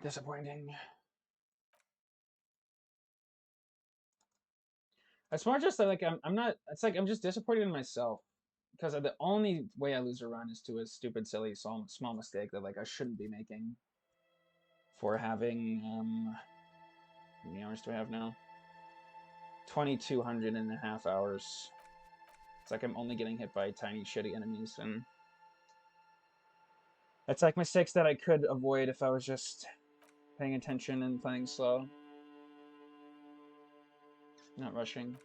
Disappointing. It's more just that, like, I'm not. It's like I'm just disappointed in myself because the only way I lose a run is to a stupid, silly, small mistake that like I shouldn't be making. For having how many hours do I have now? 2,200 and a half hours. It's like I'm only getting hit by tiny, shitty enemies, and it's like mistakes that I could avoid if I was just paying attention and playing slow. Not rushing.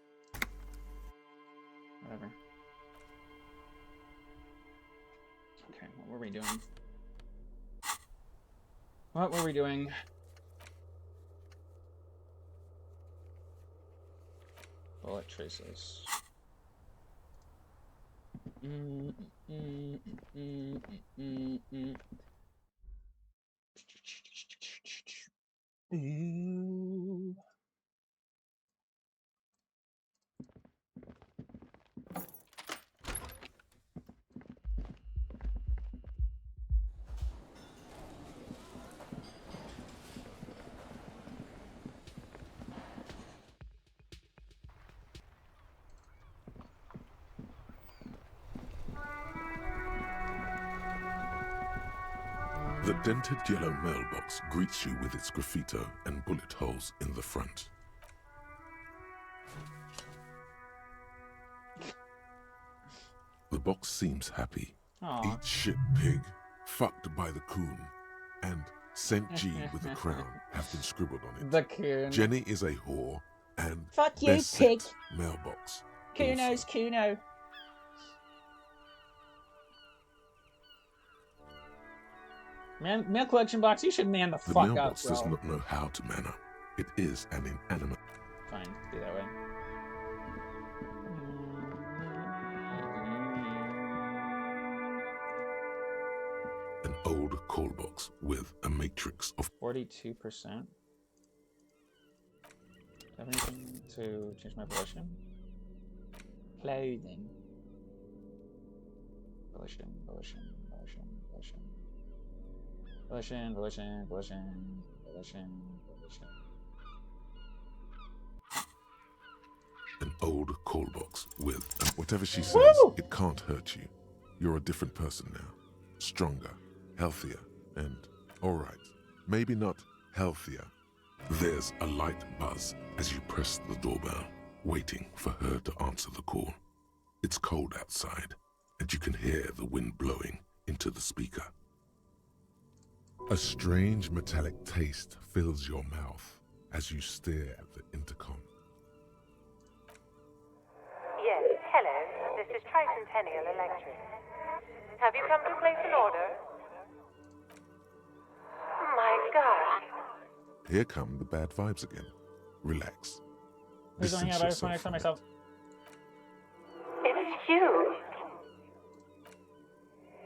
Whatever. Okay, what were we doing? What were we doing? Bullet traces. The dented yellow mailbox greets you with its graffito and bullet holes in the front. The box seems happy. Aww. Eat shit, pig, fucked by the coon, and St. G with a crown have been scribbled on it. The coon. Jenny is a whore, and fuck you, pig. Mailbox. Kuno's Kuno. Man, mail collection box, you should man the fuck up, bro. The mailbox does not know how to man up. It is an inanimate. Fine, be that way. An old call box with a matrix of 42%. Have anything to change my position? Clothing. Volition. An old call box with whatever she says. Woo! It can't hurt you. You're a different person now. Stronger, healthier, and alright, maybe not healthier. There's a light buzz as you press the doorbell, waiting for her to answer the call. It's cold outside, and you can hear the wind blowing into the speaker. A strange metallic taste fills your mouth as you stare at the intercom. Yes, hello. This is Tricentennial Electric. Have you come to place an order? My God. Here come the bad vibes again. Relax. Who's going out? I just want to explain myself. It's you.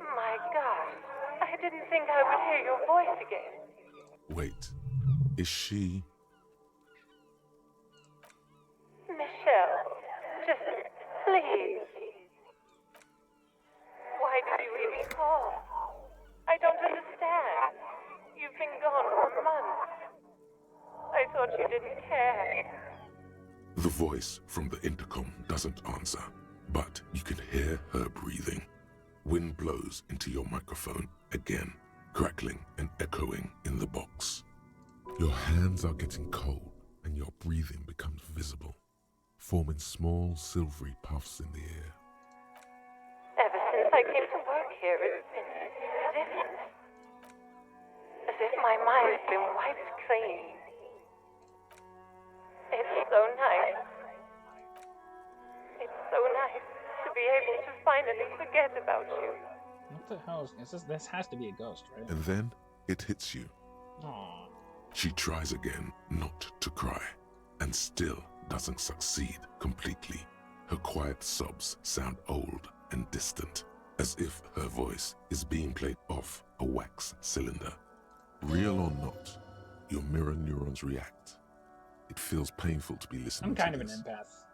My God. I didn't think I would hear your voice again. Wait, is she... Michelle, just please. Why did you even call? I don't understand. You've been gone for months. I thought you didn't care. The voice from the intercom doesn't answer, but you can hear her breathing. Wind blows into your microphone again, crackling and echoing in the box. Your hands are getting cold and your breathing becomes visible, forming small silvery puffs in the air. Ever since I came to work here, it's been different. As if my mind's been wiped clean. It's so nice. It's so nice to be able to finally forget about you. What the hell is this? This has to be a ghost, right? And then it hits you. Aww. She tries again not to cry, and still doesn't succeed completely. Her quiet sobs sound old and distant, as if her voice is being played off a wax cylinder. Real or not, your mirror neurons react. It feels painful to be listening I'm kind to of this. an empath.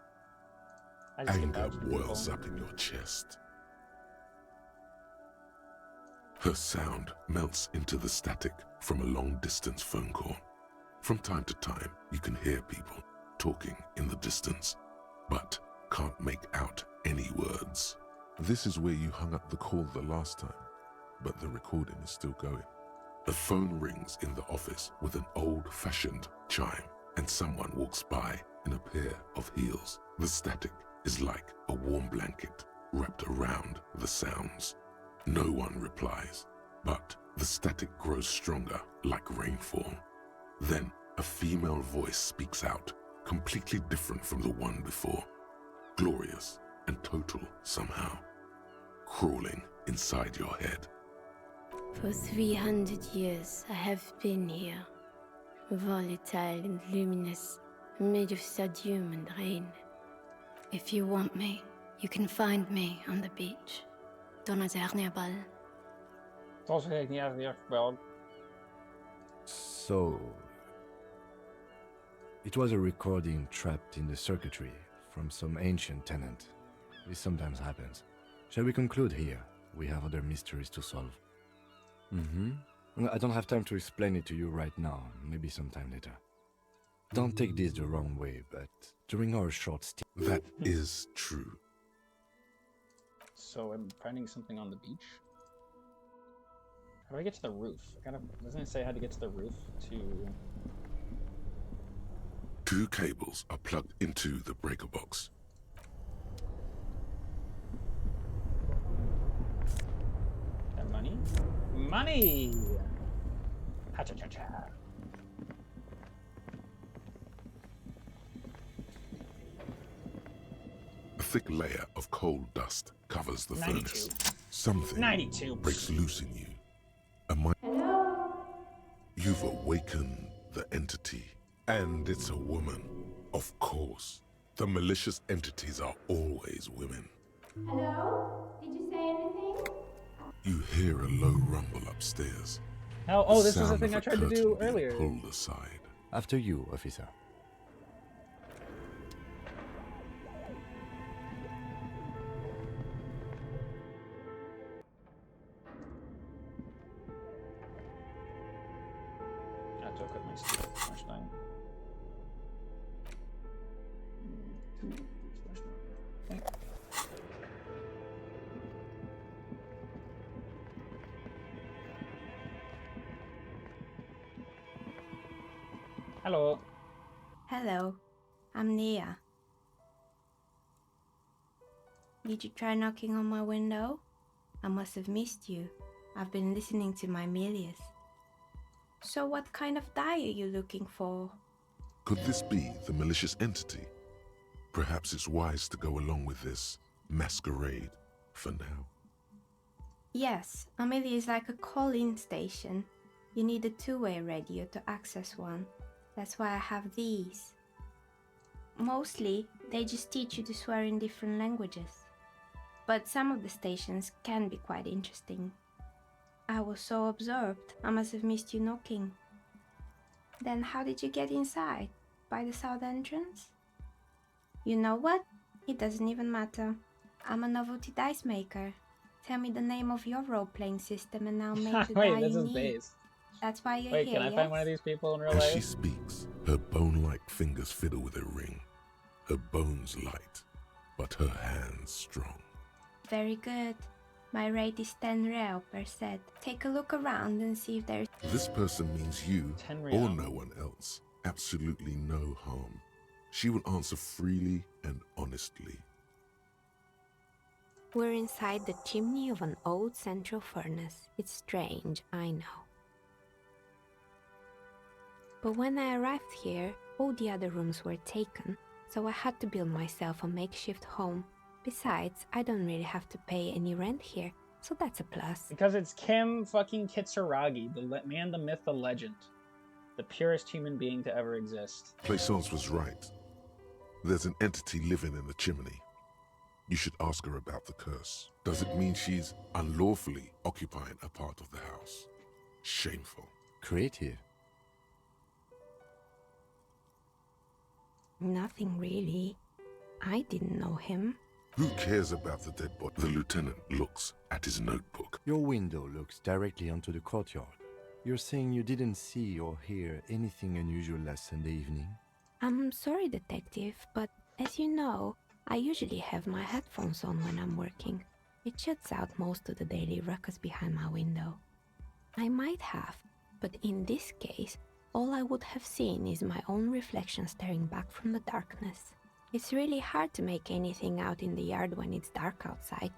I just get Anger vibes from boils people. up in your chest. Her sound melts into the static from a long-distance phone call. From time to time, you can hear people talking in the distance, but can't make out any words. This is where you hung up the call the last time, but the recording is still going. A phone rings in the office with an old-fashioned chime, and someone walks by in a pair of heels. The static is like a warm blanket wrapped around the sounds. No one replies, but the static grows stronger like rainfall. Then a female voice speaks out, completely different from the one before. Glorious and total somehow, crawling inside your head. For 300 years I have been here, volatile and luminous, made of sodium and rain. If you want me, you can find me on the beach. Dans het hernieuwbal. Zoals ik niet echt weer gebeld. So, it was a recording trapped in the circuitry from some ancient tenant. This sometimes happens. Shall we conclude here? We have other mysteries to solve. I don't have time to explain it to you right now, maybe sometime later. Don't take this the wrong way, but during our short stay... That is true. So I'm finding something on the beach. How do I get to the roof? Doesn't it say I had to get to the roof to... 2 cables are plugged into the breaker box. That money? Money! Ha-cha-cha-cha. A thick layer of coal dust covers the 92. furnace. Something 92. breaks loose in you. You've awakened the entity, and it's a woman. Of course, the malicious entities are always women. Hello? Did you say anything? You hear a low rumble upstairs. Oh, this was the sound thing of I a tried to curtain do being earlier. pulled aside. After you, officer. I have to equip my stupid flashlight. Okay. Hello. Hello, I'm Nia. Did you try knocking on my window? I must have missed you. I've been listening to my Milius. So what kind of dye are you looking for? Could this be the malicious entity? Perhaps it's wise to go along with this masquerade for now. Yes, Amelia is like a call-in station. You need a two-way radio to access one. That's why I have these. Mostly, they just teach you to swear in different languages. But some of the stations can be quite interesting. I was so absorbed, I must have missed you knocking. Then how did you get inside? By the south entrance? You know what? It doesn't even matter. I'm a novelty dice maker. Tell me the name of your role-playing system and I'll make the die Wait, this you is need. base. That's why you're Wait, here, can I yes? find one of these people in real As she life? speaks, her bone-like fingers fiddle with a ring. Her bones light, but her hands strong. Very good. My rate is 10 real per set. Take a look around and see if there's... This person means you 10 or real. no one else. Absolutely no harm. She will answer freely and honestly. We're inside the chimney of an old central furnace. It's strange, I know. But when I arrived here, all the other rooms were taken, so I had to build myself a makeshift home. Besides, I don't really have to pay any rent here, so that's a plus. Because it's Kim fucking Kitsuragi, the man, the myth, the legend. The purest human being to ever exist. Plaisance was right. There's an entity living in the chimney. You should ask her about the curse. Does it mean she's unlawfully occupying a part of the house? Shameful. Create here. Nothing really. I didn't know him. Who cares about the dead body? The lieutenant looks at his notebook. Your window looks directly onto the courtyard. You're saying you didn't see or hear anything unusual last Sunday evening? I'm sorry, Detective, but as you know, I usually have my headphones on when I'm working. It shuts out most of the daily ruckus behind my window. I might have, but in this case, all I would have seen is my own reflection staring back from the darkness. It's really hard to make anything out in the yard when it's dark outside.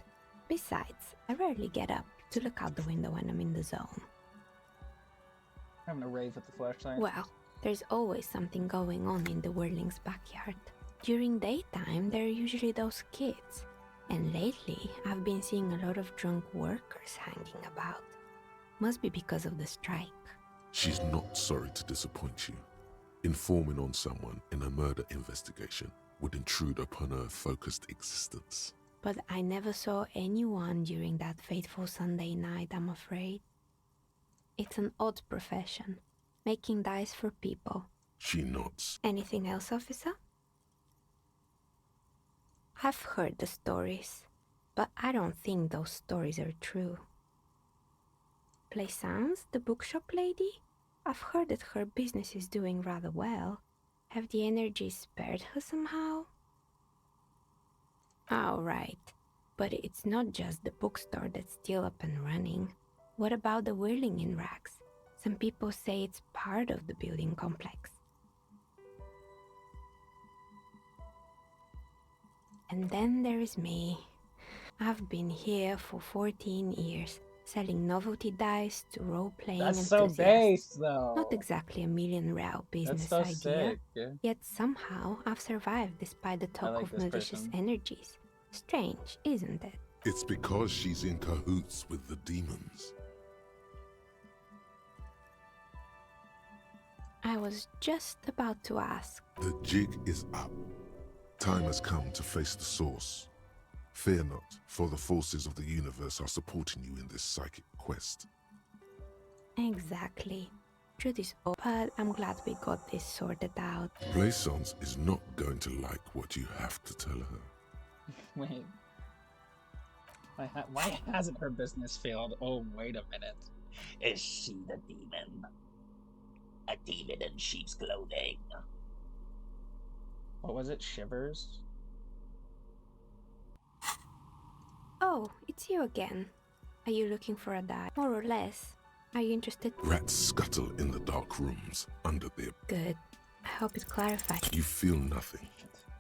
Besides, I rarely get up to look out the window when I'm in the zone. I'm gonna rave with the flashlight. Well, there's always something going on in the Whirling's backyard. During daytime, there are usually those kids. And lately, I've been seeing a lot of drunk workers hanging about. Must be because of the strike. She's not sorry to disappoint you. Informing on someone in a murder investigation would intrude upon her focused existence. But I never saw anyone during that fateful Sunday night, I'm afraid. It's an odd profession, making dice for people. She nods. Anything else, officer? I've heard the stories, but I don't think those stories are true. Plaisance, the bookshop lady? I've heard that her business is doing rather well. Have the energies spared her somehow? Oh, right. But it's not just the bookstore that's still up and running. What about the Whirling in rags? Some people say it's part of the building complex. And then there is me. I've been here for 14 years, selling novelty dice to role-playing That's so enthusiasts. base, though. Not exactly a million real business That's so idea. sick. Yeah. Yet somehow I've survived despite the talk like of this malicious person. energies. Strange, isn't it? It's because she's in cahoots with the demons. I was just about to ask. The jig is up. Time has come to face the source. Fear not, for the forces of the universe are supporting you in this psychic quest. Exactly. Truth is all, but I'm glad we got this sorted out. Plaisance is not going to like what you have to tell her. Wait. Why hasn't her business failed? Oh, wait a minute. Is she the demon? A demon in sheep's clothing. What was it? Shivers? Oh, it's you again. Are you looking for a die? More or less. Are you interested? Rats scuttle in the dark rooms under their... Good. I hope it clarifies. You feel nothing.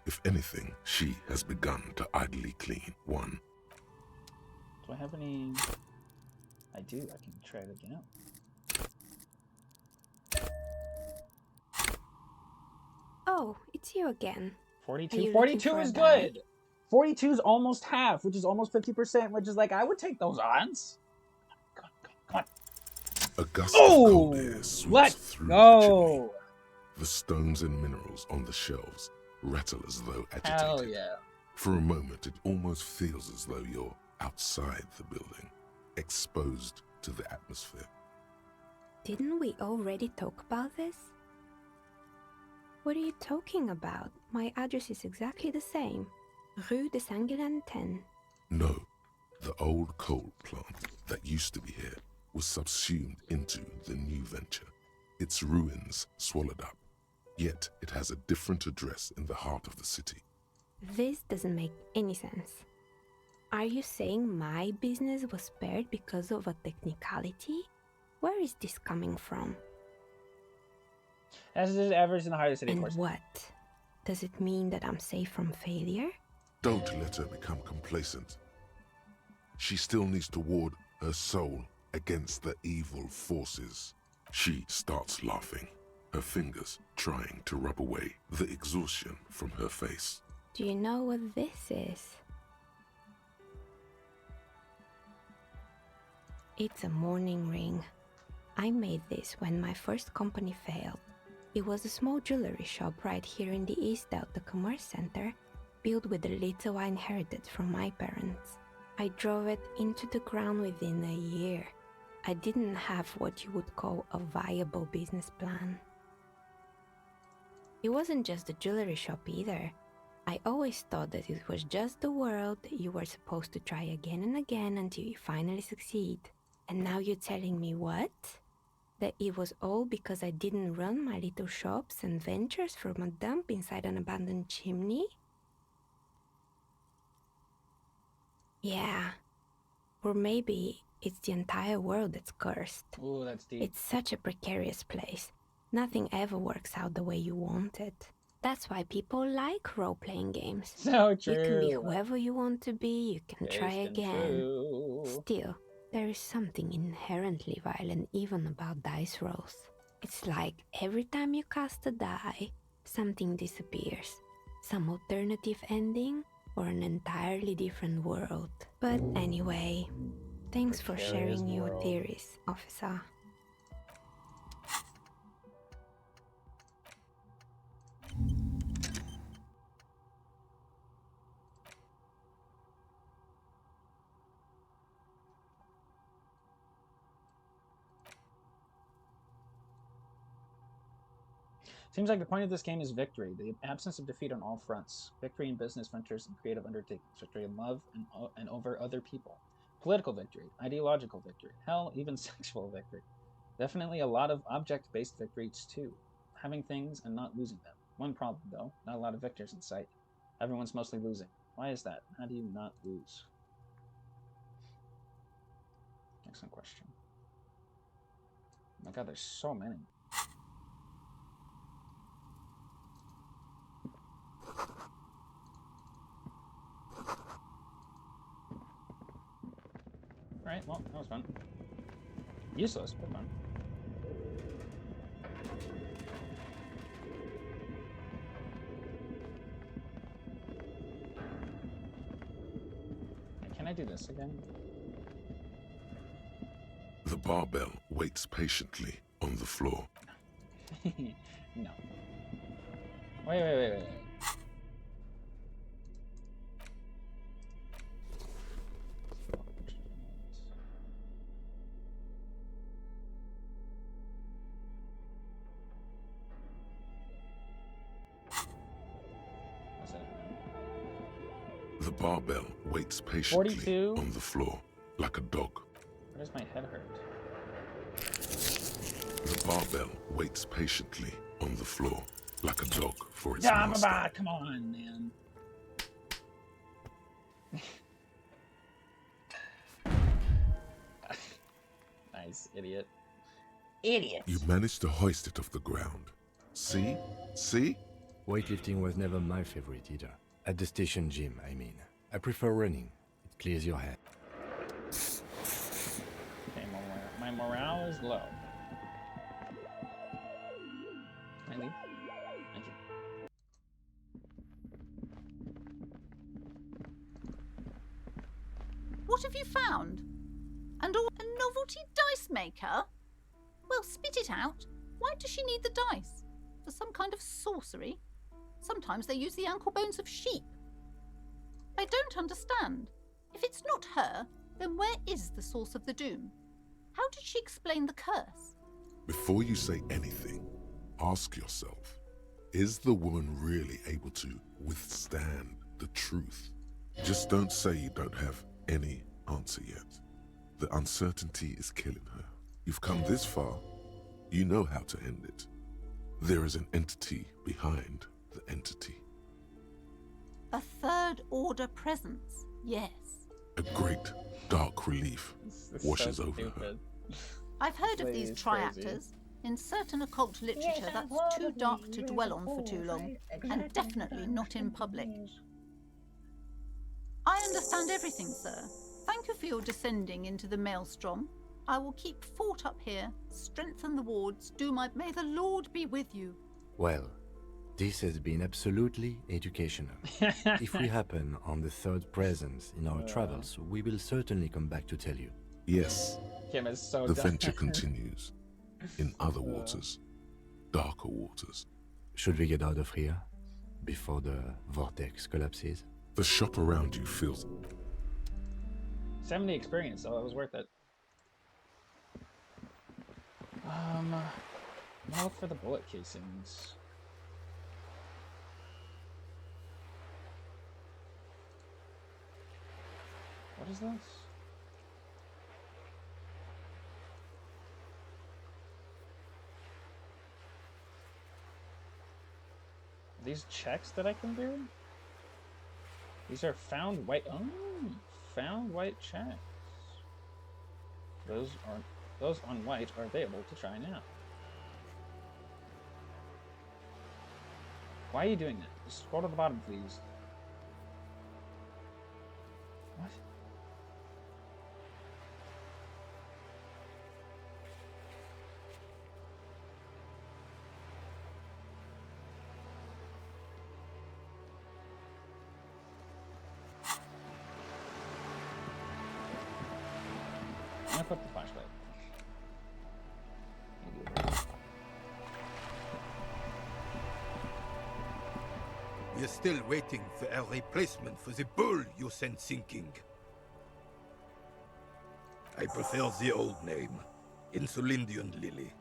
If anything, she has begun to idly clean one. Do I have any... I do. I can try it again. Oh, it's you again. 42. 42 is good. 42 is almost half, which is almost 50%, which is like, I would take those odds. Come on. A gust of cold air sweeps Let's through the chimney. go. The stones and minerals on the shelves rattle as though agitated. Hell yeah. For a moment, it almost feels as though you're outside the building, exposed to the atmosphere. Didn't we already talk about this? What are you talking about? My address is exactly the same. Rue de Saint-Guilain 10. No, the old coal plant that used to be here was subsumed into the new venture. Its ruins swallowed up. Yet it has a different address in the heart of the city. This doesn't make any sense. Are you saying my business was spared because of a technicality? Where is this coming from? As is average in the heart of the city, of And course. what? Does it mean that I'm safe from failure? Don't let her become complacent. She still needs to ward her soul against the evil forces. She starts laughing, her fingers trying to rub away the exhaustion from her face. Do you know what this is? It's a mourning ring. I made this when my first company failed. It was a small jewelry shop right here in the East Delta Commerce Center, built with the little I inherited from my parents. I drove it into the ground within a year. I didn't have what you would call a viable business plan. It wasn't just the jewelry shop either. I always thought that it was just the world that you were supposed to try again and again until you finally succeed. And now you're telling me what? That it was all because I didn't run my little shops and ventures from a dump inside an abandoned chimney? Yeah. Or maybe it's the entire world that's cursed. Ooh, that's deep. It's such a precarious place. Nothing ever works out the way you want it. That's why people like role-playing games. So true. You can be whoever you want to be, you can try Based in again. true. Still, there is something inherently violent even about dice rolls. It's like every time you cast a die, something disappears. Some alternative ending or an entirely different world. But anyway, thanks for Precarious sharing your world. theories, officer. Seems like the point of this game is victory, the absence of defeat on all fronts. Victory in business ventures and creative undertakings, victory in love and over other people. Political victory, ideological victory, hell, even sexual victory. Definitely a lot of object-based victories too. Having things and not losing them. One problem though, not a lot of victors in sight. Everyone's mostly losing. Why is that? How do you not lose? Excellent question. Oh my god, there's so many. Alright, well, that was fun. Useless, but fun. Can I do this again? The barbell waits patiently on the floor. No. Wait. What's that? The barbell waits patiently 42? on the floor, like a dog. Where does my head hurt? The barbell waits patiently on the floor, like a dog for its Yeah, master. come on, man. Nice, idiot. Idiot. You managed to hoist it off the ground. See? See? Weightlifting was never my favorite either. At the station gym, I mean. I prefer running. It clears your head. Okay, my morale is low. Can I leave? Thank you. What have you found? A novelty dice maker? Well, spit it out. Why does she need the dice? For some kind of sorcery? Sometimes they use the ankle bones of sheep. I don't understand. If it's not her, then where is the source of the doom? How did she explain the curse? Before you say anything, ask yourself, is the woman really able to withstand the truth? Just don't say you don't have any answer yet. The uncertainty is killing her. You've come this far, you know how to end it. There is an entity behind the entity. A third order presence, yes. A great dark relief This is washes so over her. stupid. I've heard of Lady these is crazy. triactors. In certain occult literature, that's too dark to dwell on for too long, and definitely not in public. I understand everything, sir. Thank you for your descending into the maelstrom. I will keep fort up here, strengthen the wards, may the Lord be with you. Well, this has been absolutely educational. If we happen on the third presence in our travels, we will certainly come back to tell you. Yes, Kim is so the dumb. venture continues in other waters, darker waters. Should we get out of here before the vortex collapses? The shop around you feels 70 experience, so it was worth it. I'll look for the bullet casings. What is this? These checks that I can do? These are found white. Oh, found white checks. Those on white are available to try now. Why are you doing that? Just scroll to the bottom, please. What? I'm gonna put the flashlight. We're still waiting for a replacement for the bull you sent sinking. I prefer the old name, Insulindian Lily.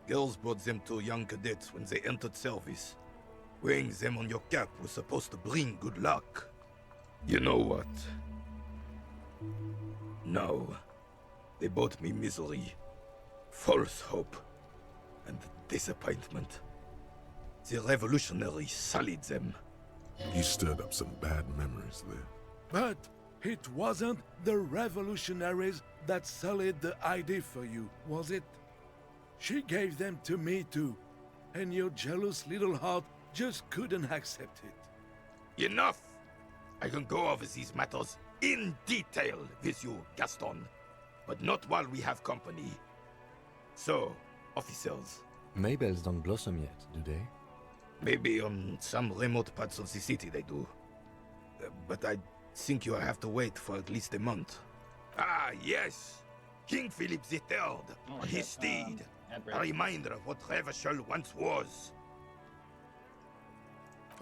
Girls bought them to young cadets when they entered service. Wearing them on your cap was supposed to bring good luck. You know what? No. They brought me misery, false hope, and disappointment. The revolutionaries sullied them. You stirred up some bad memories there. But it wasn't the revolutionaries that sullied the idea for you, was it? She gave them to me too, and your jealous little heart just couldn't accept it. Enough! I can go over these matters in detail with you, Gaston, but not while we have company. So, officers. Maybells don't blossom yet, do they? Maybe on some remote parts of the city they do. But I think you'll have to wait for at least a month. Ah, yes! King Philip III, on his steed. A reminder of what Revachol once was.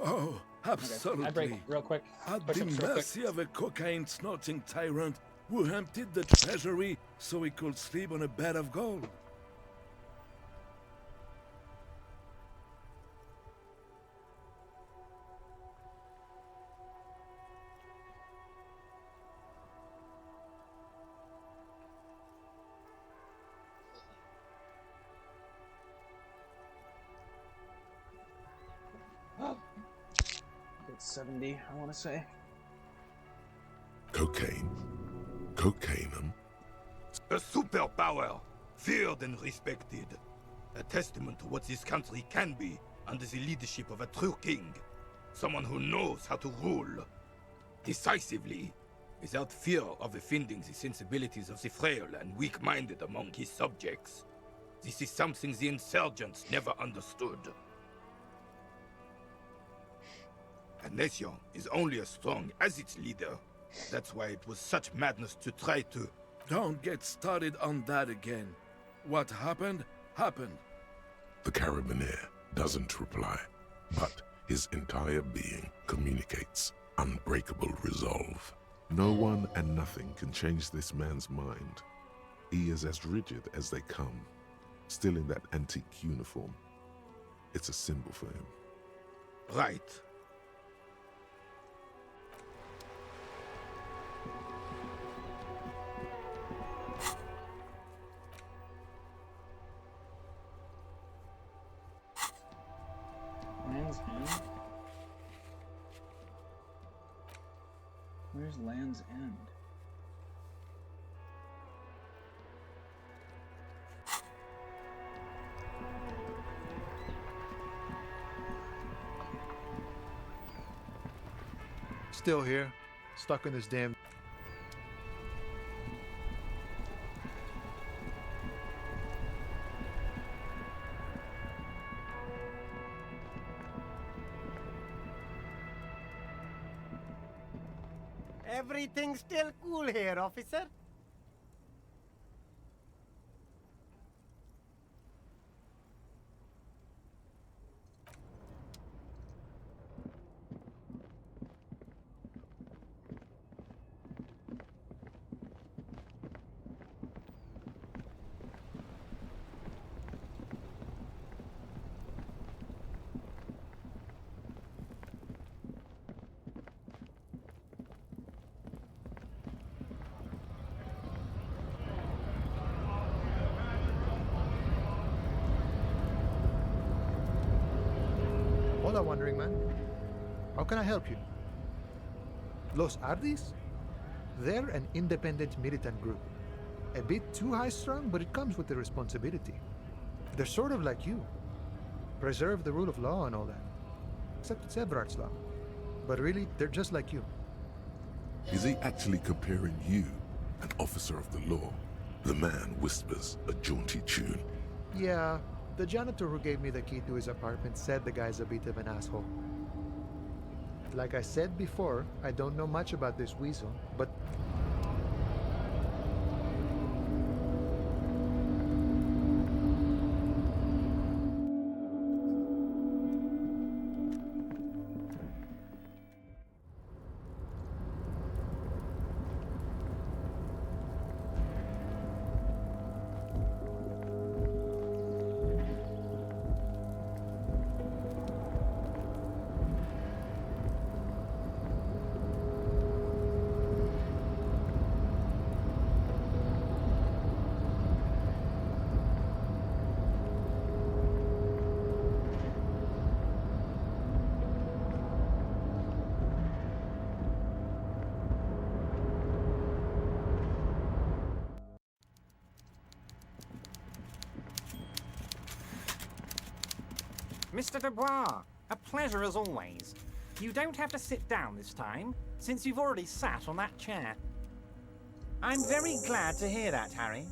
Oh, absolutely. Ad break, real quick. At Push the ups real quick. mercy of a cocaine-snorting tyrant who emptied the treasury so he could sleep on a bed of gold. It's 70, I want to say. Cocaine. Cocainum. A superpower, feared and respected. A testament to what this country can be under the leadership of a true king. Someone who knows how to rule. Decisively, without fear of offending the sensibilities of the frail and weak-minded among his subjects. This is something the insurgents never understood. A nation is only as strong as its leader. That's why it was such madness to try to... Don't get started on that again. What happened, happened. The Carabiner doesn't reply, but his entire being communicates unbreakable resolve. No one and nothing can change this man's mind. He is as rigid as they come, still in that antique uniform. It's a symbol for him. Right. Land's End? Where's Land's End? Still here, stuck in this damn... Everything's still cool here, officer. Hola, wandering man. How can I help you? Los Ardis? They're an independent militant group. A bit too high-strung, but it comes with the responsibility. They're sort of like you. Preserve the rule of law and all that. Except it's Everard's law. But really, they're just like you. Is he actually comparing you, an officer of the law? The man whispers a jaunty tune. Yeah, the janitor who gave me the key to his apartment said the guy's a bit of an asshole. Like I said before, I don't know much about this weasel, but... Mr. Dubois, a pleasure as always. You don't have to sit down this time, since you've already sat on that chair. I'm very glad to hear that, Harry.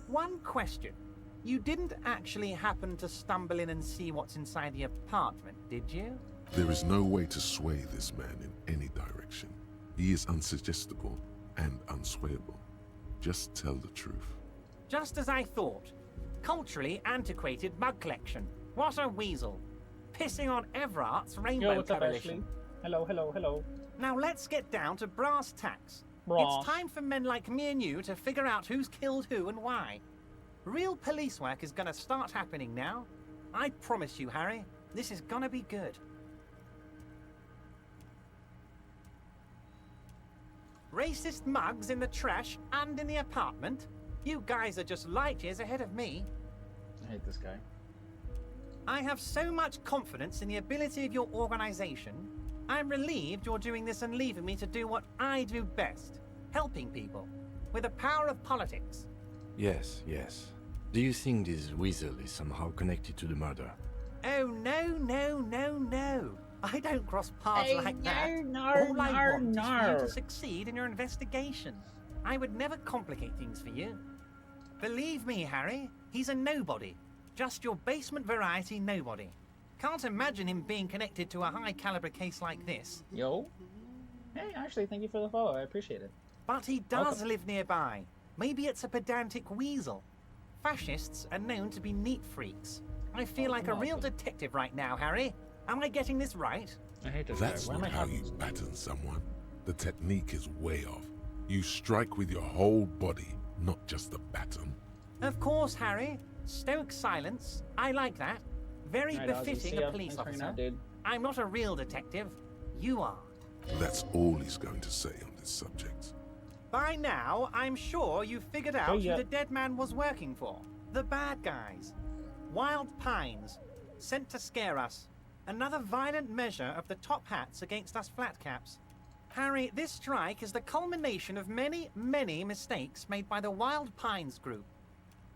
One question. You didn't actually happen to stumble in and see what's inside the apartment, did you? There is no way to sway this man in any direction. He is unsuggestible and unswayable. Just tell the truth. Just as I thought. Culturally antiquated mug collection. What a weasel. Pissing on Everart's Rainbow what's up, Coalition. Ashley? Hello, hello, hello. Now let's get down to brass tacks. Brass. It's time for men like me and you to figure out who's killed who and why. Real police work is gonna start happening now. I promise you, Harry, this is gonna be good. Racist mugs in the trash and in the apartment? You guys are just light years ahead of me. I hate this guy. I have so much confidence in the ability of your organization. I'm relieved you're doing this and leaving me to do what I do best, helping people, with the power of politics. Yes, yes. Do you think this weasel is somehow connected to the murder? Oh, no, no, no, no. I don't cross paths like that. No, All I no, want is for you no. to succeed in your investigation. I would never complicate things for you. Believe me, Harry, he's a nobody. Just your basement variety nobody. Can't imagine him being connected to a high-caliber case like this. Yo. Hey, Ashley, thank you for the follow. I appreciate it. But he does Welcome. live nearby. Maybe it's a pedantic weasel. Fascists are known to be neat freaks. I feel like a real detective right now, Harry. Am I getting this right? I hate this That's guy. Why not am I how talking you to this batten someone. The technique is way off. You strike with your whole body, not just the baton. Of course, Harry. Stoke silence. I like that. Very Alright, Ozzy, befitting see a ya. police Thanks for hanging officer. out, dude. I'm not a real detective. You are. That's all he's going to say on this subject. By now, I'm sure you've figured out yeah. who the dead man was working for. The bad guys. Wild Pines. Sent to scare us. Another violent measure of the top hats against us flatcaps. Harry, this strike is the culmination of many, many mistakes made by the Wild Pines group.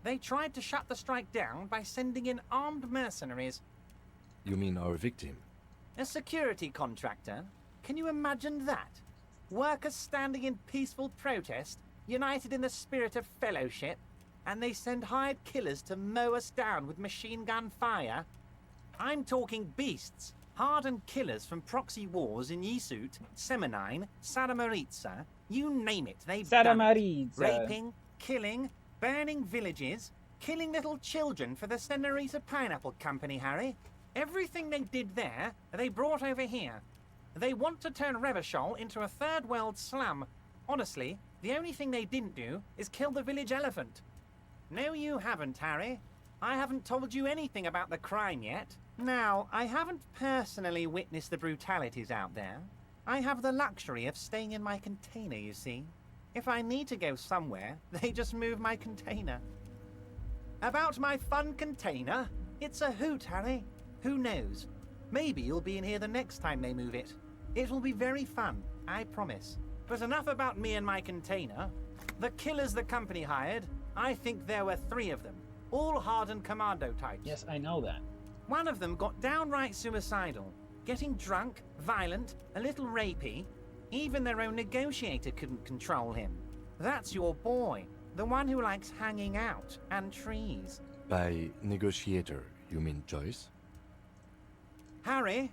They tried to shut the strike down by sending in armed mercenaries. You mean our victim? A security contractor? Can you imagine that? Workers standing in peaceful protest, united in the spirit of fellowship, and they send hired killers to mow us down with machine gun fire? I'm talking beasts, hardened killers from proxy wars in Yisut, Semenine, Saramaritsa, you name it, they've done it. Saramaritsa. Raping, killing, burning villages, killing little children for the Senorita Pineapple Company, Harry. Everything they did there, they brought over here. They want to turn Revachol into a third world slum. Honestly, the only thing they didn't do is kill the village elephant. No, you haven't, Harry. I haven't told you anything about the crime yet. Now, I haven't personally witnessed the brutalities out there. I have the luxury of staying in my container, you see. If I need to go somewhere, they just move my container. About my fun container, it's a hoot, Harry. Who knows? Maybe you'll be in here the next time they move it. It will be very fun, I promise. But enough about me and my container. The killers the company hired, I think there were 3 of them, all hardened commando types. Yes, I know that. One of them got downright suicidal, getting drunk, violent, a little rapey. Even their own negotiator couldn't control him. That's your boy, the one who likes hanging out and trees. By negotiator, you mean Joyce? Harry,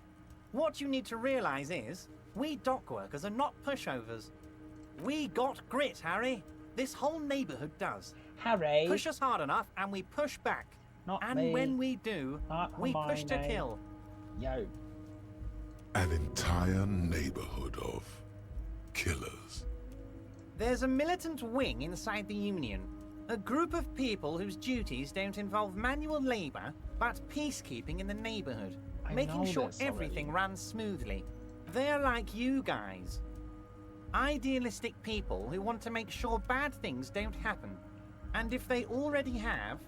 what you need to realize is, we dock workers are not pushovers. We got grit, Harry. This whole neighborhood does. Harry. Push us hard enough and we push back. Not and me. when we do, Not we push to Hermione. kill. Yo. An entire neighborhood of killers. There's a militant wing inside the Union. A group of people whose duties don't involve manual labor, but peacekeeping in the neighborhood. I Making know sure this everything already. runs smoothly. They're like you guys. Idealistic people who want to make sure bad things don't happen. And if they already have,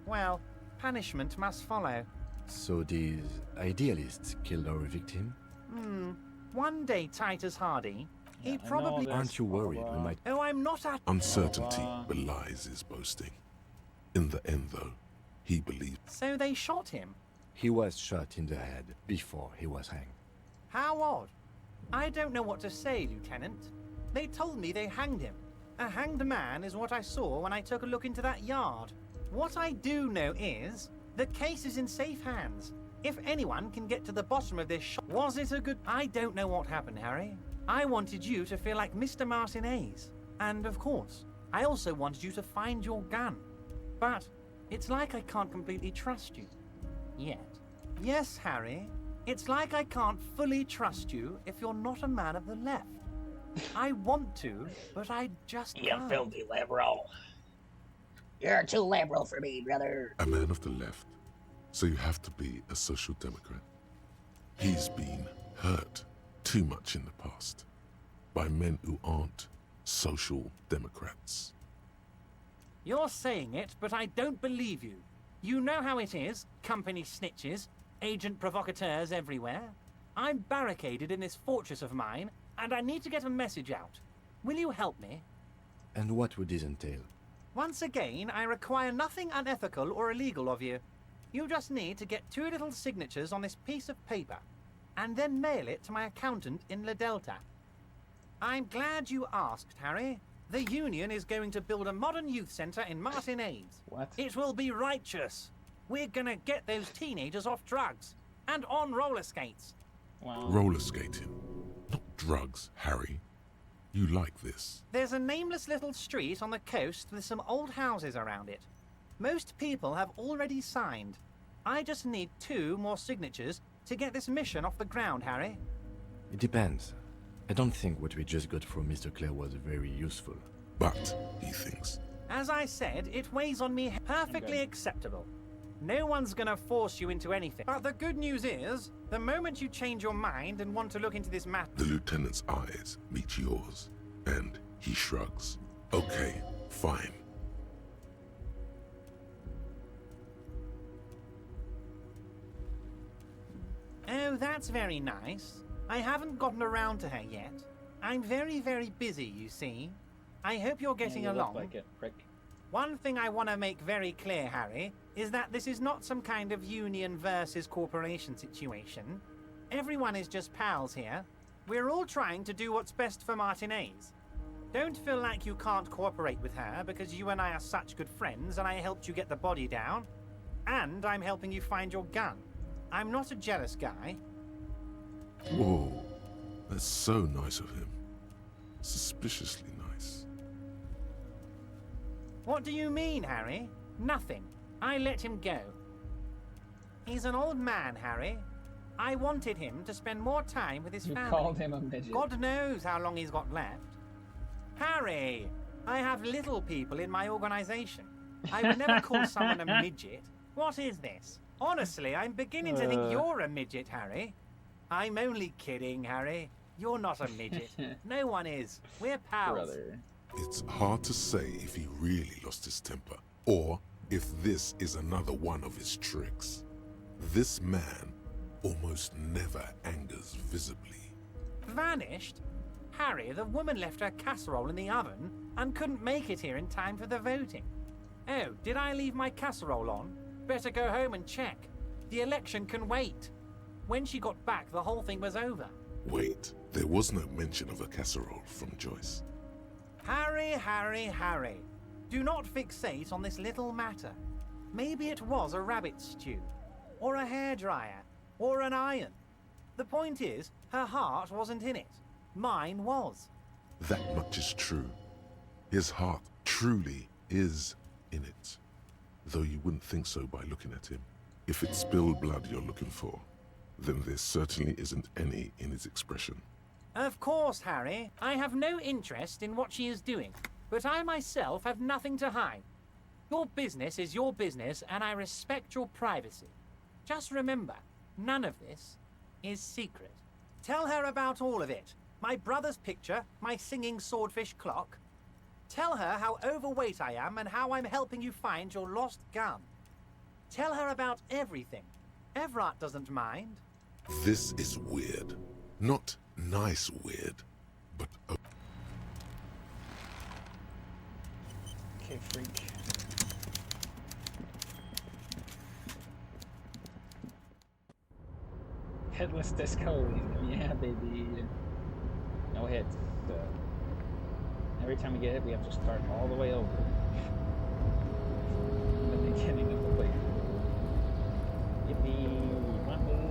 well, punishment must follow. So these idealists killed our victim? One day Titus Hardy, Yeah, he I know probably... this. Aren't you worried we might... Oh, I'm not at... Uncertainty belies his boasting. In the end, though, he believed. So they shot him. He was shot in the head before he was hanged. How odd. I don't know what to say, Lieutenant. They told me they hanged him. A hanged man is what I saw when I took a look into that yard. What I do know is, the case is in safe hands. If anyone can get to the bottom of this was it a good... I don't know what happened, Harry. I wanted you to feel like Mr. Martinez. And of course, I also wanted you to find your gun. But it's like I can't completely trust you. Yet. Yes, Harry. It's like I can't fully trust you if you're not a man of the left. I want to, but I just You can't. filthy liberal. You're too liberal for me, brother. A man of the left, so you have to be a social democrat. He's been hurt too much in the past by men who aren't social democrats. You're saying it, but I don't believe you. You know how it is, company snitches, agent provocateurs everywhere. I'm barricaded in this fortress of mine, and I need to get a message out. Will you help me? And what would this entail? Once again, I require nothing unethical or illegal of you. You just need to get 2 little signatures on this piece of paper, and then mail it to my accountant in La Delta. I'm glad you asked, Harry. The Union is going to build a modern youth centre in Martinez. What? It will be righteous. We're gonna get those teenagers off drugs and on roller skates. Wow. Roller skating, not drugs, Harry. You like this. There's a nameless little street on the coast with some old houses around it. Most people have already signed. I just need 2 more signatures to get this mission off the ground, Harry. It depends. I don't think what we just got from Mr. Clare was very useful. But, he thinks, As I said, it weighs on me perfectly acceptable. No one's gonna force you into anything. But the good news is, the moment you change your mind and want to look into this matter... the lieutenant's eyes meet yours, and he shrugs. Okay, fine. Oh, that's very nice. I haven't gotten around to her yet. I'm very, very busy, you see. I hope you're getting Yeah, you along. look like it, prick. One thing I want to make very clear, Harry, is that this is not some kind of union versus corporation situation. Everyone is just pals here. We're all trying to do what's best for Martinez. Don't feel like you can't cooperate with her because you and I are such good friends and I helped you get the body down. And I'm helping you find your gun. I'm not a jealous guy. Whoa, that's so nice of him. Suspiciously nice. What do you mean, Harry? Nothing. I let him go. He's an old man, Harry. I wanted him to spend more time with his You family. called him a midget. God knows how long he's got left. Harry, I have little people in my organization. I would never call someone a midget. What is this? Honestly, I'm beginning to think you're a midget, Harry. I'm only kidding, Harry. You're not a midget. No one is. We're pals. Brother. It's hard to say if he really lost his temper, or if this is another one of his tricks. This man almost never angers visibly. Vanished? Harry, the woman left her casserole in the oven and couldn't make it here in time for the voting. Oh, did I leave my casserole on? Better go home and check. The election can wait. When she got back, the whole thing was over. Wait, there was no mention of a casserole from Joyce. Harry, Harry, Harry. Do not fixate on this little matter. Maybe it was a rabbit stew, or a hairdryer, or an iron. The point is, her heart wasn't in it. Mine was. That much is true. His heart truly is in it. Though you wouldn't think so by looking at him. If it's spilled blood you're looking for, then there certainly isn't any in his expression. Of course, Harry. I have no interest in what she is doing, but I myself have nothing to hide. Your business is your business, and I respect your privacy. Just remember, none of this is secret. Tell her about all of it. My brother's picture, my singing swordfish clock. Tell her how overweight I am and how I'm helping you find your lost gun. Tell her about everything. Everard doesn't mind. This is weird. Not nice weird, but... Okay, freak. Headless disco Elysium. Yeah, baby. No hits. Every time we get hit, we have to start all the way over. The beginning of the playthrough. Yippee! Wahoo!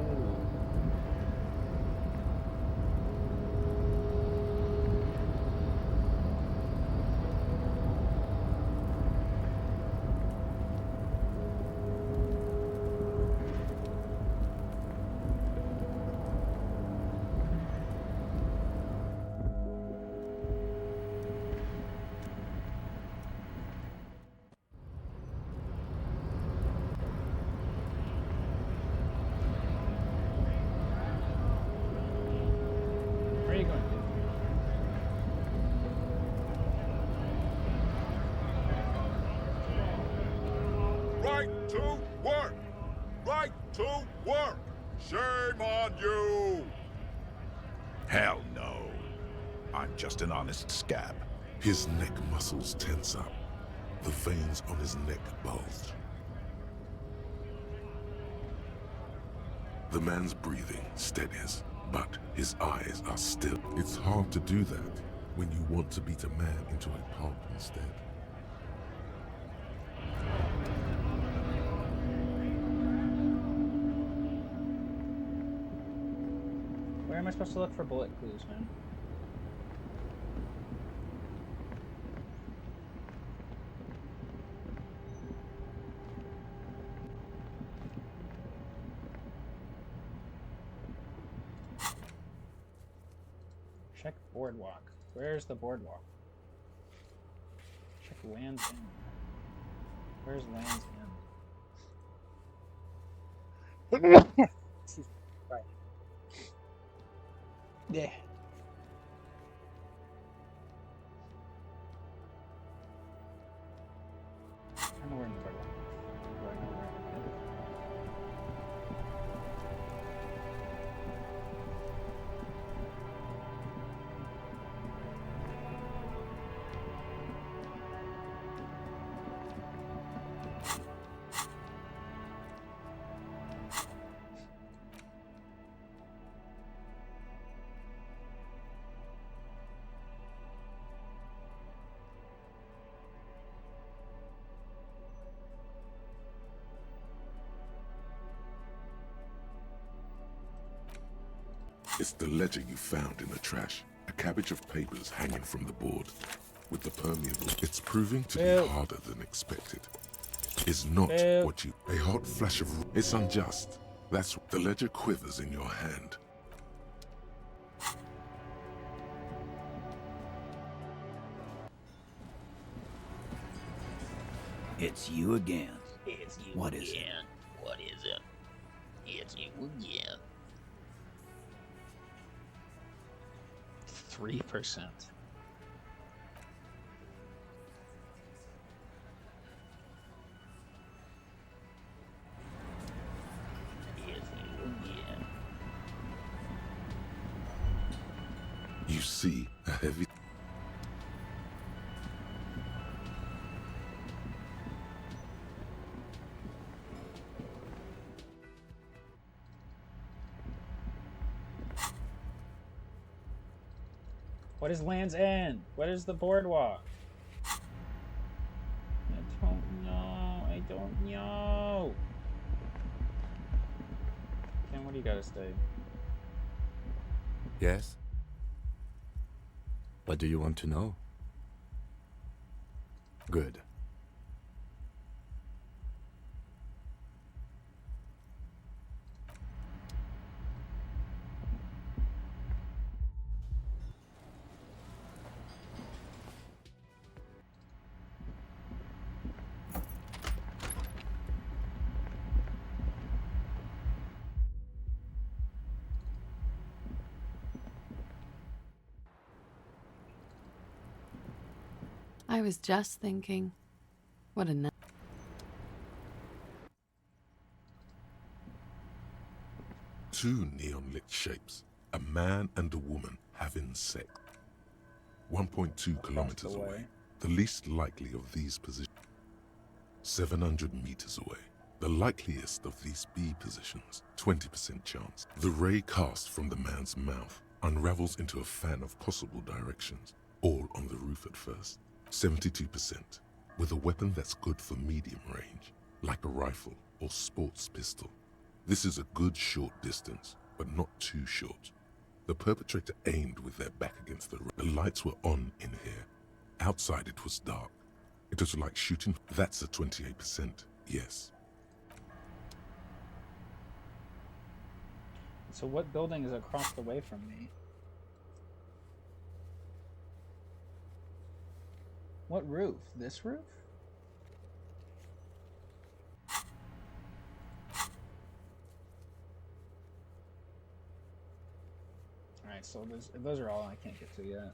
Where are you going? Right to work! Right to work! Shame on you! Hell no. I'm just an honest scab. His neck muscles tense up. The veins on his neck bulge. The man's breathing steadies, but his eyes are still. It's hard to do that when you want to beat a man into a pulp instead. Where am I supposed to look for bullet clues, man? Check boardwalk. Where's the boardwalk? Check Land's End. Where's Land's End? Excuse me. Right. Yeah. I know we're in the boardwalk. Do I know where it is? It's the ledger you found in the trash. A cabbage of papers hanging from the board. With the permeable, it's proving to be harder than expected. Is not what you... A hot flash of... It's unjust. That's... The ledger quivers in your hand. It's you again. It's you What again. is it? What is it? It's you again. 3%. It's you again. You see a heavy... What is Land's End? What is the boardwalk? I don't know. I don't know. Ken, what do you gotta say? Yes? What do you want to know? Good. I was just thinking, what a night. Two neon-lit shapes, a man and a woman having sex. 1.2 kilometers away, the least likely of these positions. 700 meters away, the likeliest of these B positions, 20% chance. The ray cast from the man's mouth unravels into a fan of possible directions, all on the roof at first. 72%, with a weapon that's good for medium range, like a rifle or sports pistol. This is a good short distance, but not too short. The perpetrator aimed with their back against the road. The lights were on in here. Outside it was dark. It was like shooting. That's a 28%, yes. So what building is across the way from me? What roof? This roof? Alright, so those are all I can't get to yet.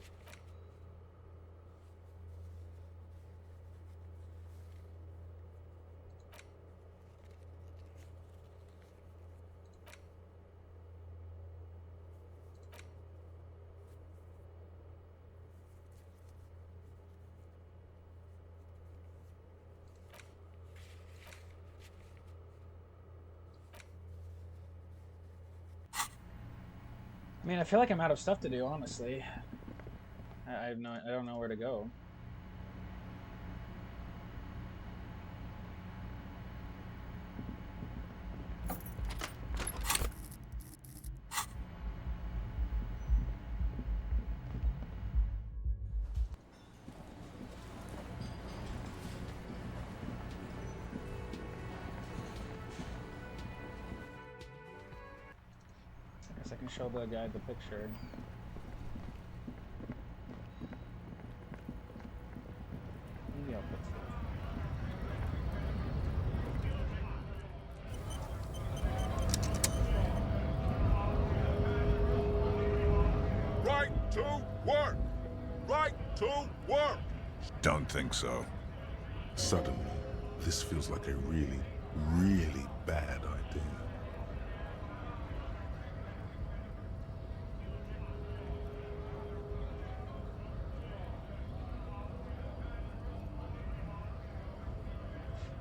I mean, I feel like I'm out of stuff to do, honestly. I don't know where to go. I guess I can show the guy the picture. Maybe I'll fix it. Right to work! Right to work! Don't think so. Suddenly, this feels like a really, really bad idea.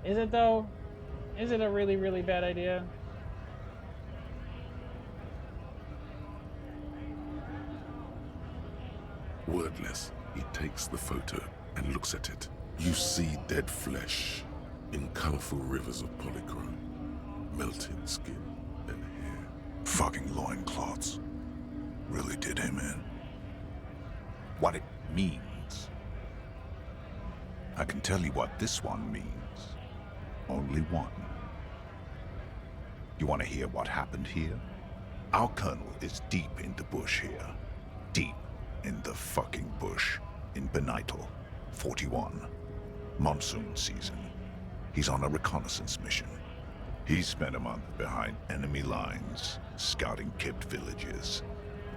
Is it though? Is it a really, really bad idea? Wordless, he takes the photo and looks at it. You see dead flesh in colorful rivers of polychrome, melted skin and hair. Fucking loincloths. Really did him in. What it means. I can tell you what this one means. Only one. You want to hear what happened here? Our colonel is deep in the bush here. Deep in the fucking bush in Benital, 41. Monsoon season. He's on a reconnaissance mission. He spent a month behind enemy lines, scouting kept villages.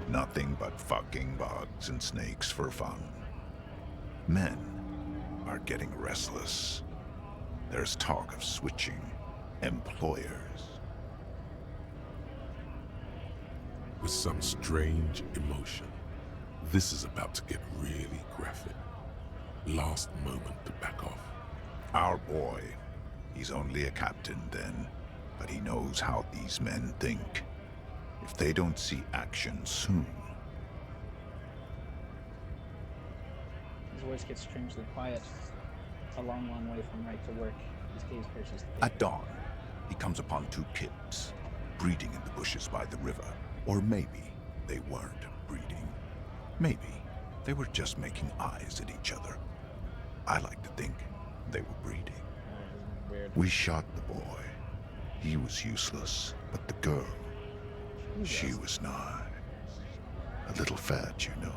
Nothing but fucking bugs and snakes for fun. Men are getting restless. There's talk of switching employers. With some strange emotion, This is about to get really graphic. Last moment to back off. Our boy. He's only a captain then, but he knows how these men think. If they don't see action soon... His voice gets strangely quiet. A long, long way from right to work. His gaze pierces the At dawn, he comes upon two kids, breeding in the bushes by the river. Or maybe they weren't breeding. Maybe they were just making eyes at each other. I like to think they were breeding. Weird. We shot the boy. He was useless, but the girl, she was nice. A little fat, you know,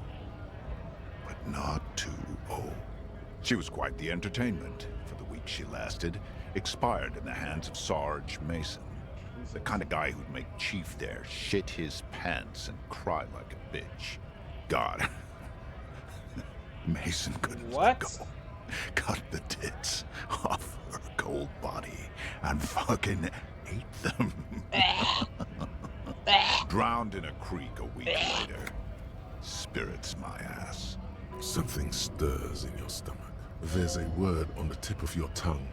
but not too old. She was quite the entertainment for the week she lasted. Expired in the hands of Sarge Mason, the kind of guy who'd make Chief there shit his pants and cry like a bitch. God, Mason couldn't let go. Cut the tits off her cold body and fucking ate them. Drowned in a creek a week later. Spirits my ass. Something stirs in your stomach. There's a word on the tip of your tongue.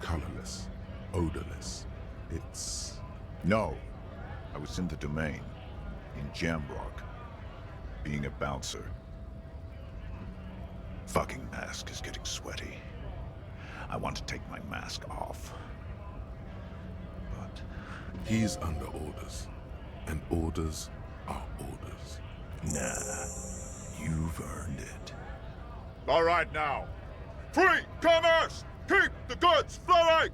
Colorless. Odorless. It's... No. I was in the domain. In Jamrock. Being a bouncer. Fucking mask is getting sweaty. I want to take my mask off. But... He's under orders. And orders are orders. Nah. You've earned it. All right now. Free commerce! Keep the goods flowing!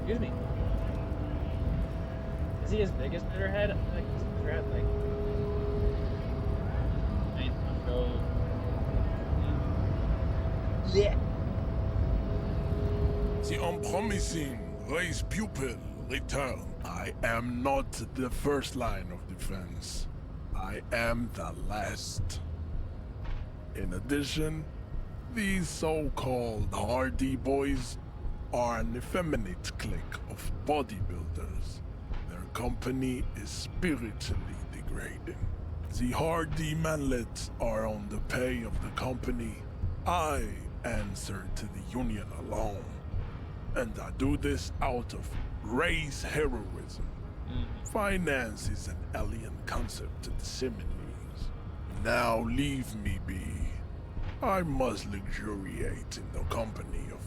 Excuse me. Is he as big as Bitterhead? I feel like Bitterhead, like... Go... Yeah. The unpromising race pupil return. I am not the first line of defense. I am the last. In addition, these so-called Hardy boys are an effeminate clique of bodybuilders. Their company is spiritually degrading. The Hardy manlets are on the pay of the company. I answer to the union alone. And I do this out of race heroism. Finance is an alien concept to the Similes. Now leave me be. I must luxuriate in the company of...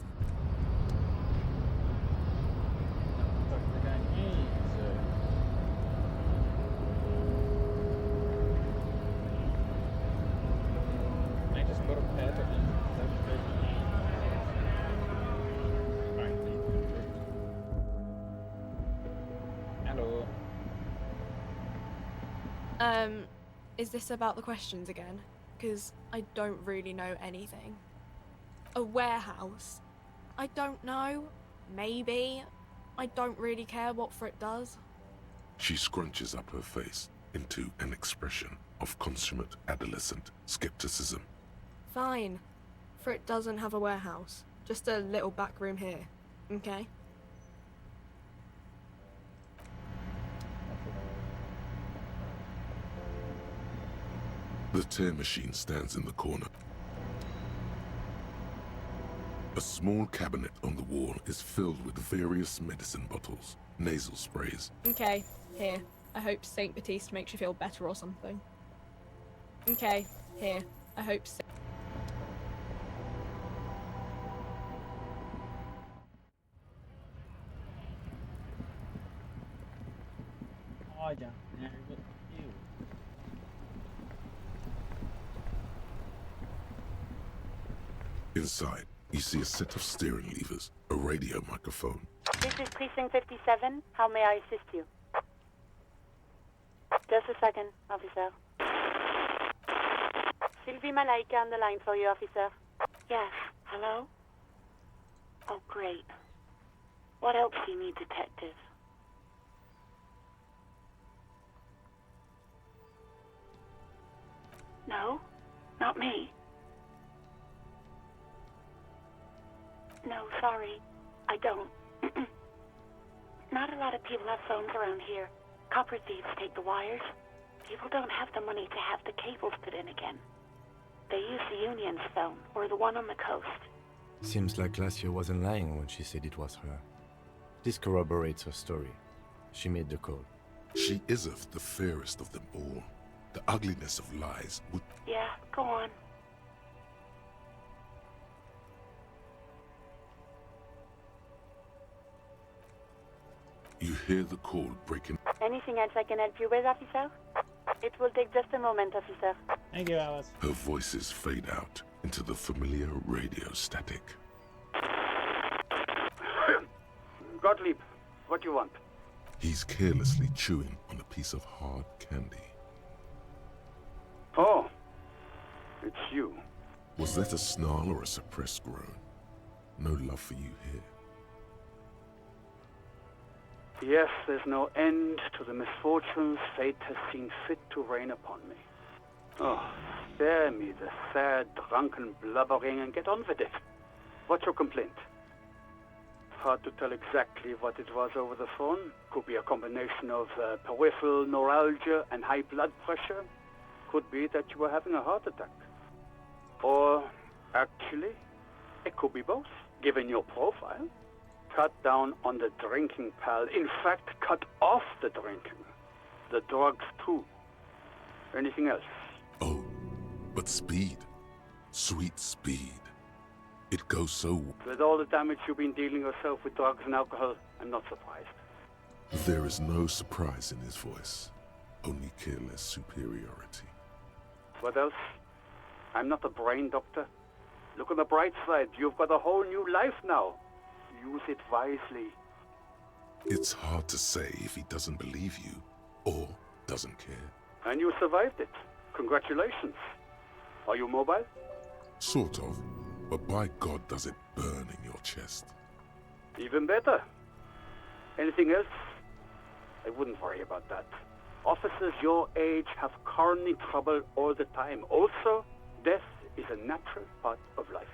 Can I just go to bed or Hello. Is this about the questions again? Because I don't really know anything. A warehouse? I don't know. Maybe. I don't really care what Frit does. She scrunches up her face into an expression of consummate adolescent skepticism. Fine. Frit doesn't have a warehouse. Just a little back room here. Okay? The tear machine stands in the corner. A small cabinet on the wall is filled with various medicine bottles, nasal sprays. Okay, here. I hope Saint Baptiste makes you feel better or something. Okay, here. I hope Saint... Oh, down there with you. Inside, you see a set of steering levers, a radio microphone. This is Precinct 57. How may I assist you? Just a second, officer. Sylvie Malaika on the line for you, officer. Yes, hello? Oh, great. What else do you need, detective? No, not me. No, sorry, I don't. Not a lot of people have phones around here. Copper thieves take the wires. People don't have the money to have the cables put in again. They use the Union's phone, or the one on the coast. Seems like Glacia wasn't lying when she said it was her. This corroborates her story. She made the call. She iseth the fairest of them all. The ugliness of lies would... Yeah, go on. You hear the call breaking... Anything else I can help you with, officer? It will take just a moment, officer. Thank you, Alice. Her voices fade out into the familiar radio static. Gottlieb, what do you want? He's carelessly chewing on a piece of hard candy. Oh, it's you. Was that a snarl or a suppressed groan? No love for you here. Yes, there's no end to the misfortunes fate has seen fit to rain upon me. Oh, spare me the sad, drunken blubbering and get on with it. What's your complaint? Hard to tell exactly what it was over the phone. Could be a combination of peripheral neuralgia and high blood pressure. Could be that you were having a heart attack. Or, actually, it could be both, given your profile. Cut down on the drinking, pal. In fact, cut off the drinking. The drugs, too. Anything else? Oh, but speed. Sweet speed. It goes so... With all the damage you've been dealing yourself with drugs and alcohol, I'm not surprised. There is no surprise in his voice. Only careless superiority. What else? I'm not a brain doctor. Look on the bright side. You've got a whole new life now. Use it wisely. It's hard to say if he doesn't believe you or doesn't care. And you survived it. Congratulations. Are you mobile? Sort of, but by God does it burn in your chest. Even better. Anything else? I wouldn't worry about that. Officers your age have coronary trouble all the time. Also, death is a natural part of life.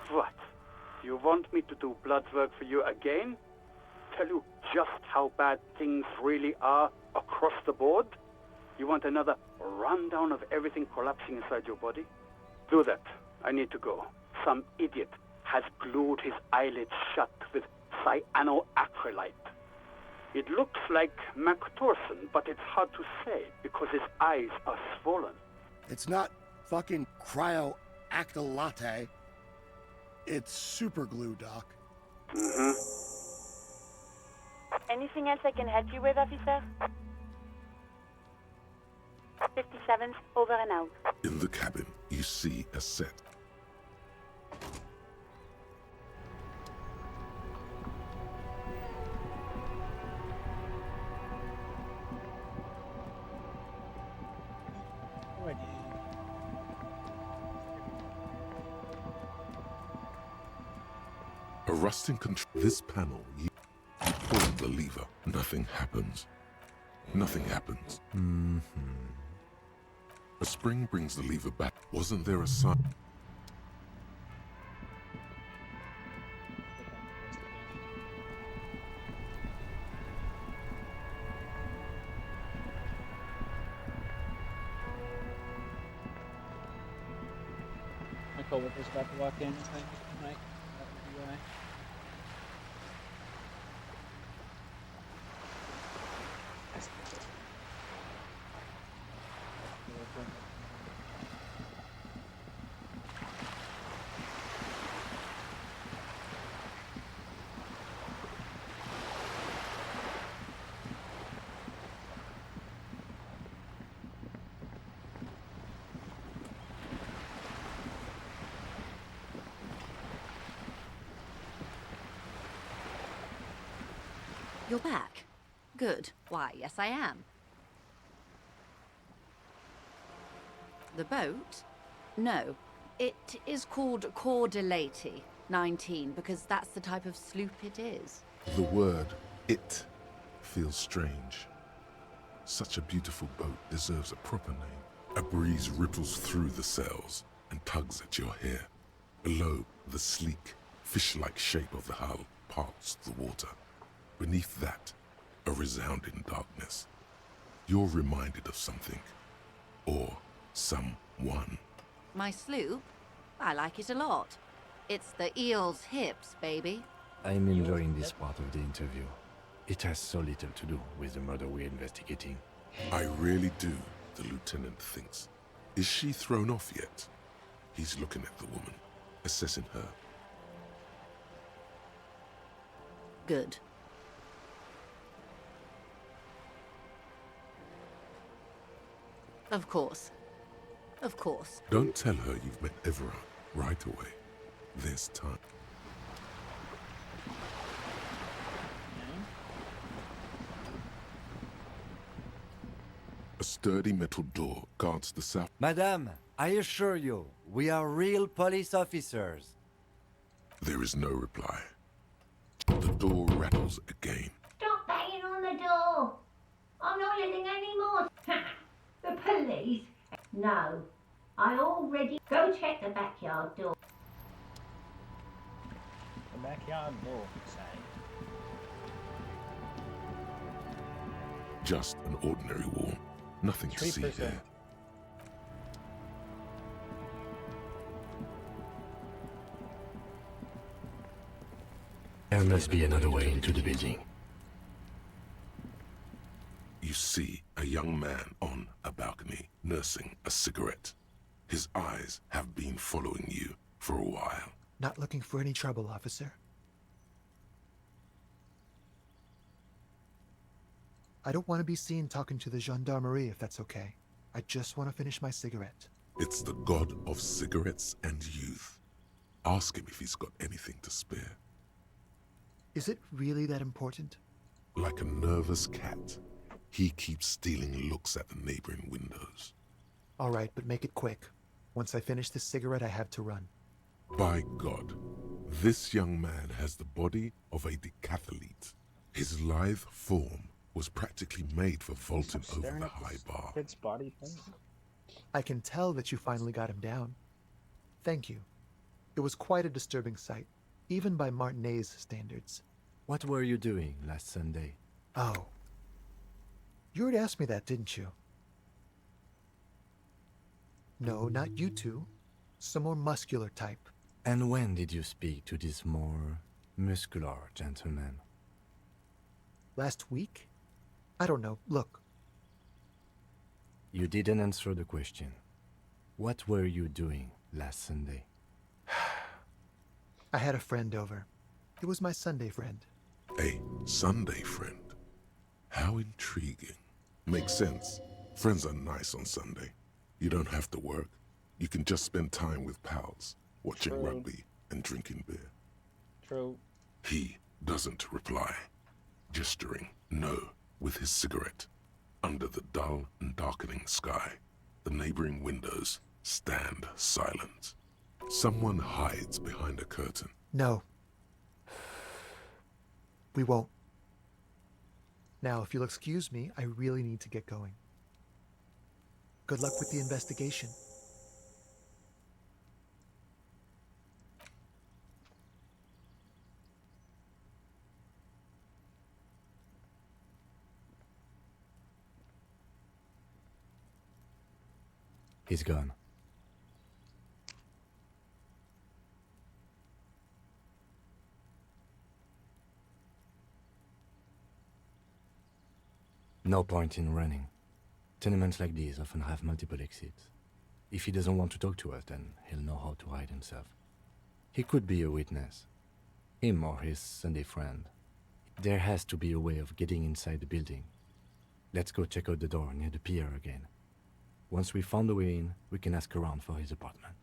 What? You want me to do blood work for you again? Tell you just how bad things really are across the board? You want another rundown of everything collapsing inside your body? Do that. I need to go. Some idiot has glued his eyelids shut with cyanoacrylate. It looks like MacTorson, but it's hard to say because his eyes are swollen. It's not fucking cryoacrylate. It's super glue, Doc. Mm-hmm. Anything else I can help you with, officer? 57's over and out. In the cabin, you see a set. A rusting control. This panel, you pull the lever. Nothing happens. Nothing happens. A spring brings the lever back. Wasn't there a sign? My coworker's about to walk in, I think, tonight. That would be why. You're back. Good. Why, yes I am. The boat? No. It is called Cordelati 19 because that's the type of sloop it is. The word "it" feels strange. Such a beautiful boat deserves a proper name. A breeze ripples through the sails and tugs at your hair. Below, the sleek, fish-like shape of the hull parts the water. Beneath that, a resounding darkness. You're reminded of something. Or someone. My sloop? I like it a lot. It's the eel's hips, baby. I'm enjoying this part of the interview. It has so little to do with the murder we're investigating. I really do, the lieutenant thinks. Is she thrown off yet? He's looking at the woman, assessing her. Good. Of course. Of course. Don't tell her you've met Everard right away. There's time. A sturdy metal door guards the south. Madame, I assure you, we are real police officers. There is no reply. The door rattles again. Stop banging on the door! I'm not letting any more. The police? No. I already... Go check the backyard door. The backyard door, say. Just an ordinary wall. Nothing to see 3%. here. There must be another way into the building. You see a young man on a balcony nursing a cigarette. His eyes have been following you for a while. Not looking for any trouble, officer. I don't want to be seen talking to the gendarmerie if that's okay. I just want to finish my cigarette. It's the god of cigarettes and youth. Ask him if he's got anything to spare. Is it really that important? Like a nervous cat, he keeps stealing looks at the neighboring windows. All right, but make it quick. Once I finish this cigarette, I have to run. By God, this young man has the body of a decathlete. His lithe form was practically made for vaulting over Staring the at high this bar. kid's body thing. I can tell that you finally got him down. Thank you. It was quite a disturbing sight, even by Martinet's standards. What were you doing last Sunday? Oh. You already asked me that, didn't you? No, not you two. Some more muscular type. And when did you speak to this more muscular gentleman? Last week? I don't know. Look. You didn't answer the question. What were you doing last Sunday? I had a friend over. It was my Sunday friend. A Sunday friend. How intriguing. Makes sense. Friends are nice on Sunday. You don't have to work. You can just spend time with pals, watching True. rugby and drinking beer. True. He doesn't reply, gesturing no with his cigarette. Under the dull and darkening sky, the neighboring windows stand silent. Someone hides behind a curtain. No. We won't. Now, if you'll excuse me, I really need to get going. Good luck with the investigation. He's gone. No point in running. Tenements like these often have multiple exits. If he doesn't want to talk to us, then he'll know how to hide himself. He could be a witness. Him or his Sunday friend. There has to be a way of getting inside the building. Let's go check out the door near the pier again. Once we found a way in, we can ask around for his apartment.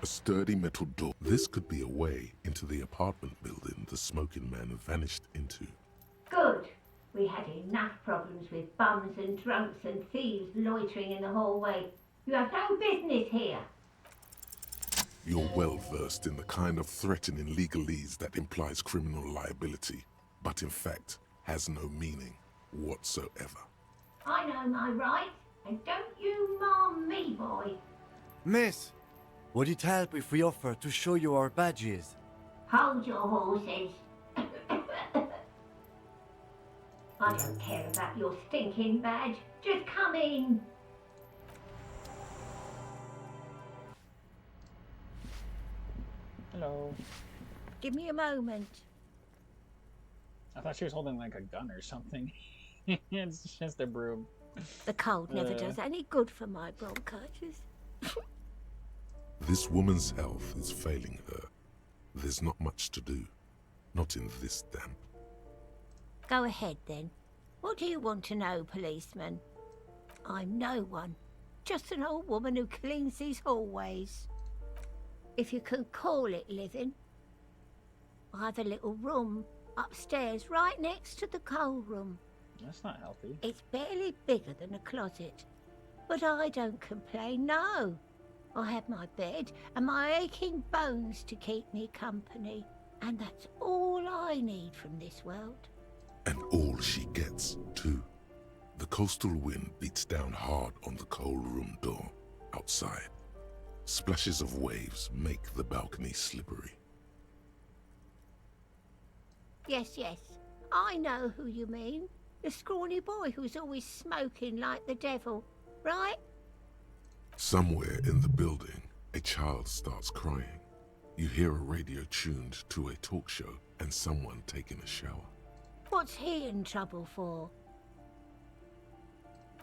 A sturdy metal door. This could be a way into the apartment building the smoking man vanished into. Good. We had enough problems with bums and drunks and thieves loitering in the hallway. You have no business here. You're well versed in the kind of threatening legalese that implies criminal liability, but in fact has no meaning whatsoever. I know my rights, and don't you marm me, boy. Miss, would it help if we offer to show you our badges? Hold your horses. I don't care about your stinking badge. Just come in. Hello. Give me a moment. I thought she was holding like a gun or something. It's just a broom. The cold never does any good for my bronchitis. This woman's health is failing her. There's not much to do. Not in this damp. Go ahead then. What do you want to know, policeman? I'm no one. Just an old woman who cleans these hallways. If you can call it living. I have a little room upstairs right next to the coal room. That's not healthy. It's barely bigger than a closet. But I don't complain, no. I have my bed and my aching bones to keep me company. And that's all I need from this world. And all she gets, too. The coastal wind beats down hard on the coal room door outside. Splashes of waves make the balcony slippery. Yes, yes. I know who you mean. The scrawny boy who's always smoking like the devil, right? Somewhere in the building, a child starts crying. You hear a radio tuned to a talk show and someone taking a shower. What's he in trouble for?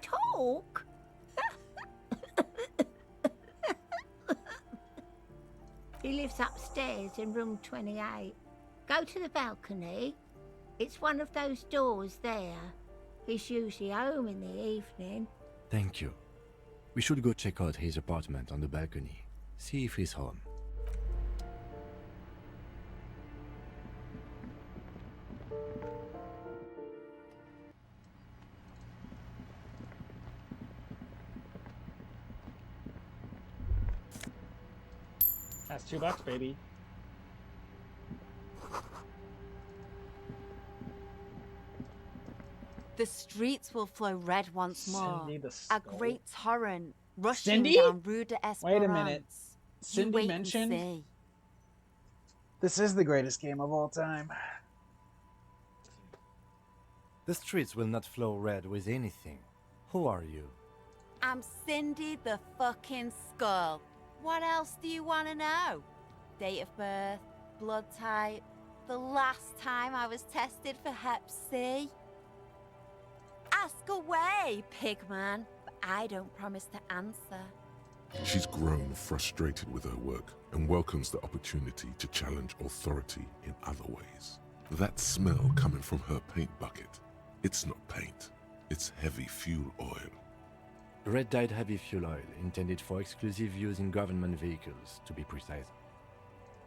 Talk? He lives upstairs in room 28. Go to the balcony. It's one of those doors there. He's usually home in the evening. Thank you. We should go check out his apartment on the balcony. See if he's home. That's $2, baby. The streets will flow red once more. Cindy the A Skull. great torrent rushing Cindy? down Rue de Esperance. Wait a minute. You Cindy wait mentioned? and see. This is the greatest game of all time. The streets will not flow red with anything. Who are you? I'm Cindy the fucking Skull. What else do you want to know? Date of birth, blood type, the last time I was tested for Hep C. Ask away, pigman, but I don't promise to answer. She's grown frustrated with her work and welcomes the opportunity to challenge authority in other ways. That smell coming from her paint bucket, it's not paint, it's heavy fuel oil. Red-dyed heavy fuel oil, intended for exclusive use in government vehicles, to be precise.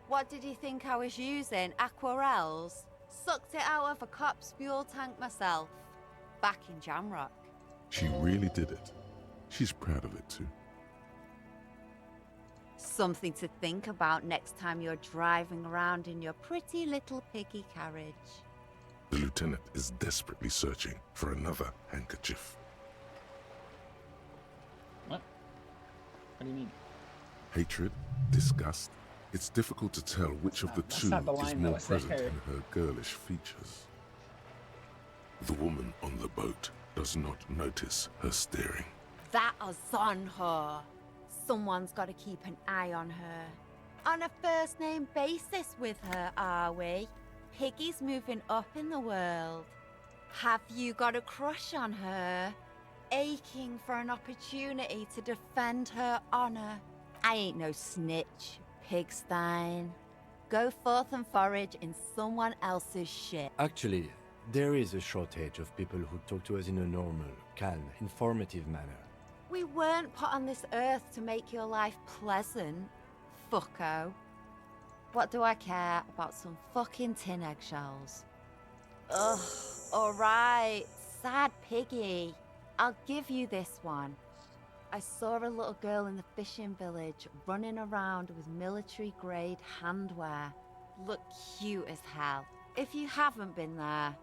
What did you think I was using? Aquarels? Sucked it out of a cop's fuel tank myself. Back in Jamrock. She really did it. She's proud of it too. Something to think about next time you're driving around in your pretty little piggy carriage. The lieutenant is desperately searching for another handkerchief. What? What do you mean? Hatred, disgust. It's difficult to tell which of the That's two not the is line more that was present there. in her girlish features. The woman on the boat does not notice her staring. That is on her. Someone's got to keep an eye on her. On a first-name basis with her, are we? Piggy's moving up in the world. Have you got a crush on her? Aching for an opportunity to defend her honor? I ain't no snitch, Pigstein. Go forth and forage in someone else's shit. Actually, there is a shortage of people who talk to us in a normal, calm, informative manner. We weren't put on this earth to make your life pleasant. fucko. What do I care about some fucking tin eggshells? Ugh, alright, sad piggy. I'll give you this one. I saw a little girl in the fishing village running around with military-grade handwear. Looked cute as hell. If you haven't been there,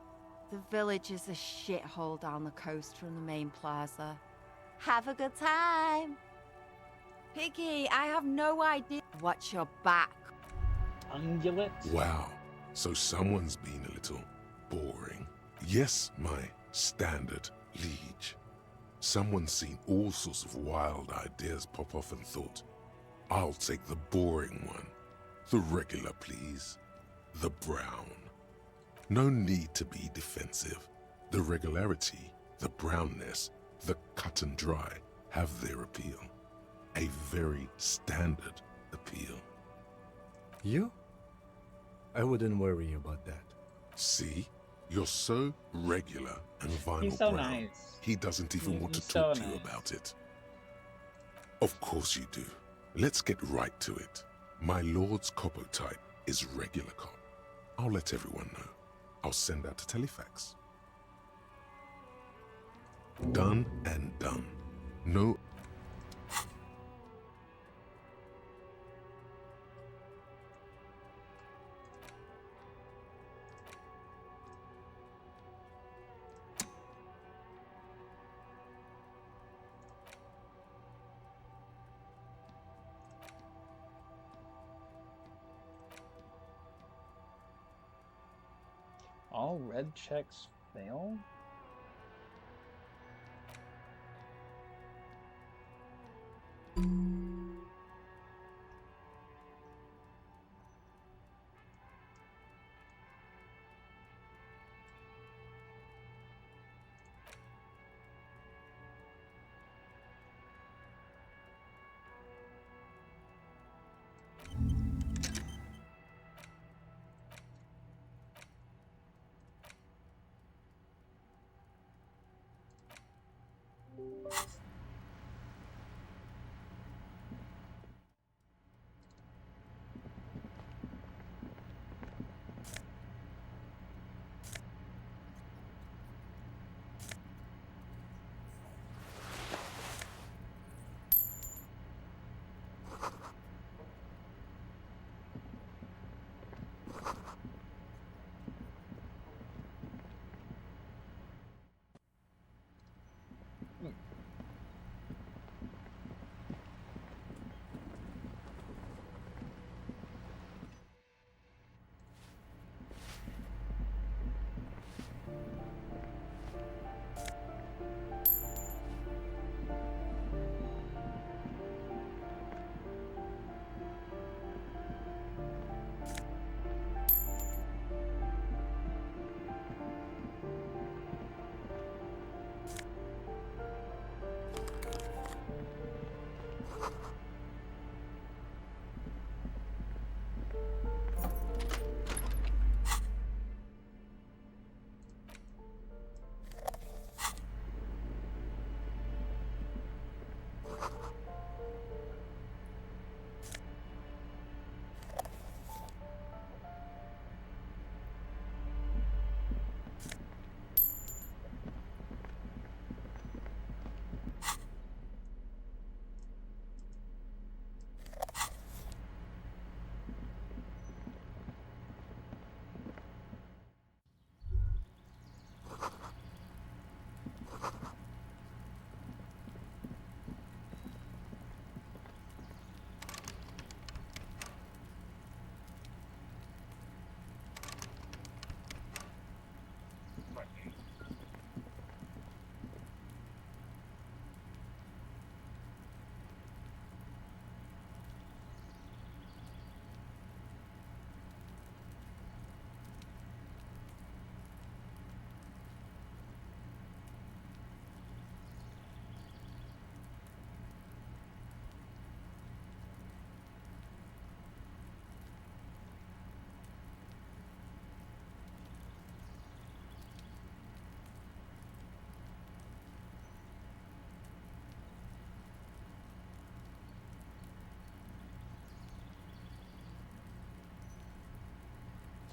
the village is a shithole down the coast from the main plaza. Have a good time! Piggy, I have no idea. Watch your back. Ungulate? Wow, so someone's been a little boring. Yes, my standard liege. Someone's seen all sorts of wild ideas pop off and thought, I'll take the boring one. The regular, please. The brown. No need to be defensive. The regularity, the brownness, the cut and dry have their appeal. A very standard appeal. You? I wouldn't worry about that. See? You're so regular and vinyl He's so brown. nice. He doesn't even want to He's talk so to you nice. about it. Of course you do. Let's get right to it. My lord's coppo type is regular cop. I'll let everyone know. I'll send out a telefax. Done and done. No. All red checks fail?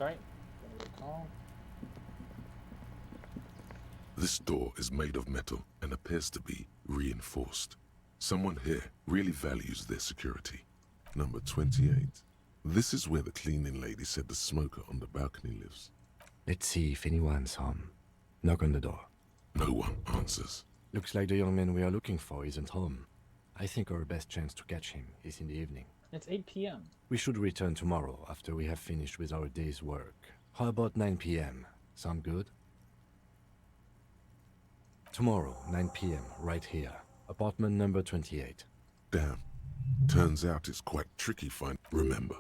Sorry. What do we call? This door is made of metal and appears to be reinforced. Someone here really values their security. Number 28. This is where the cleaning lady said the smoker on the balcony lives. Let's see if anyone's home. Knock on the door. No one answers. Looks like the young man we are looking for isn't home. I think our best chance to catch him is in the evening. It's 8 p.m. We should return tomorrow after we have finished with our day's work. How about 9 p.m.? Sound good? Tomorrow, 9 p.m., right here. Apartment number 28. Damn. Turns out it's quite tricky find. Remember.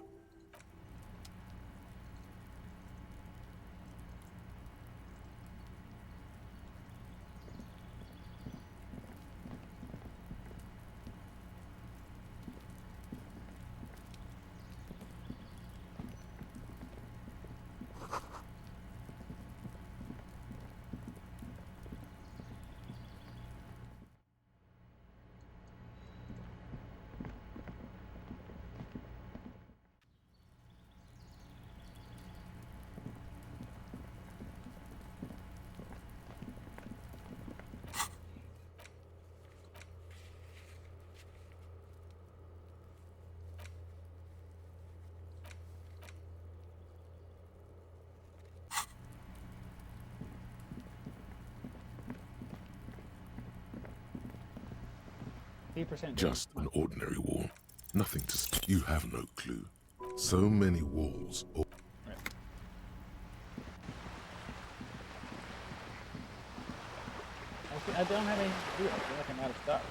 Just an ordinary wall. Nothing to... You have no clue. So many walls... I don't have anything to do. I feel like I'm out of stuff.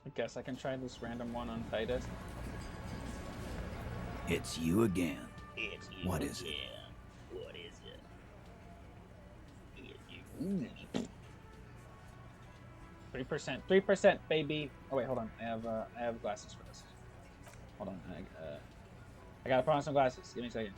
I guess I can try this random one on Titus. It's you again. It's you What is it? again. What is it? It's you. 3%. 3%, baby. Oh wait, hold on. I have glasses for this. Hold on. I gotta put on some glasses. Give me a second.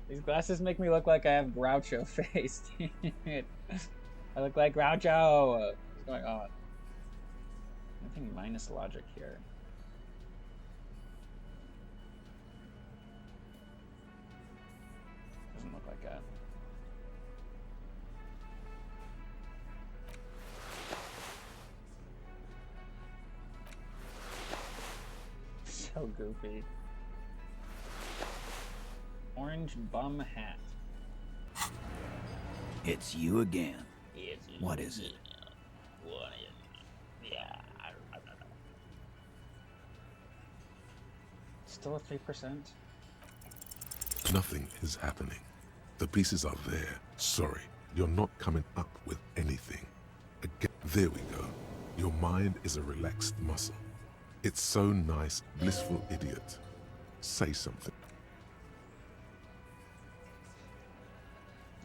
These glasses make me look like I have Groucho face. I look like Groucho. What's going on? I think minus logic here. Doesn't look like that. So goofy. Orange bum hat. It's you again. It's you What is it? What is it? Yeah. Still at 3%. Nothing is happening. The pieces are there. Sorry, you're not coming up with anything. Again, there we go. Your mind is a relaxed muscle. It's so nice, blissful idiot. Say something.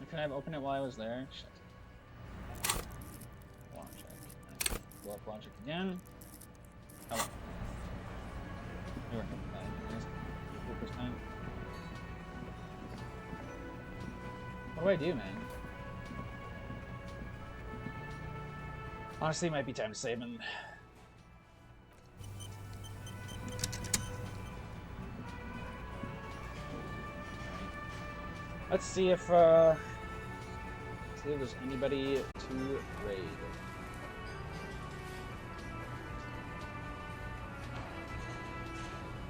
Can I have opened it while I was there? Shit. Logic. Go up logic again. Oh. You were 4%. What do I do, man? Honestly, it might be time to save him. Let's see if there's anybody to raid.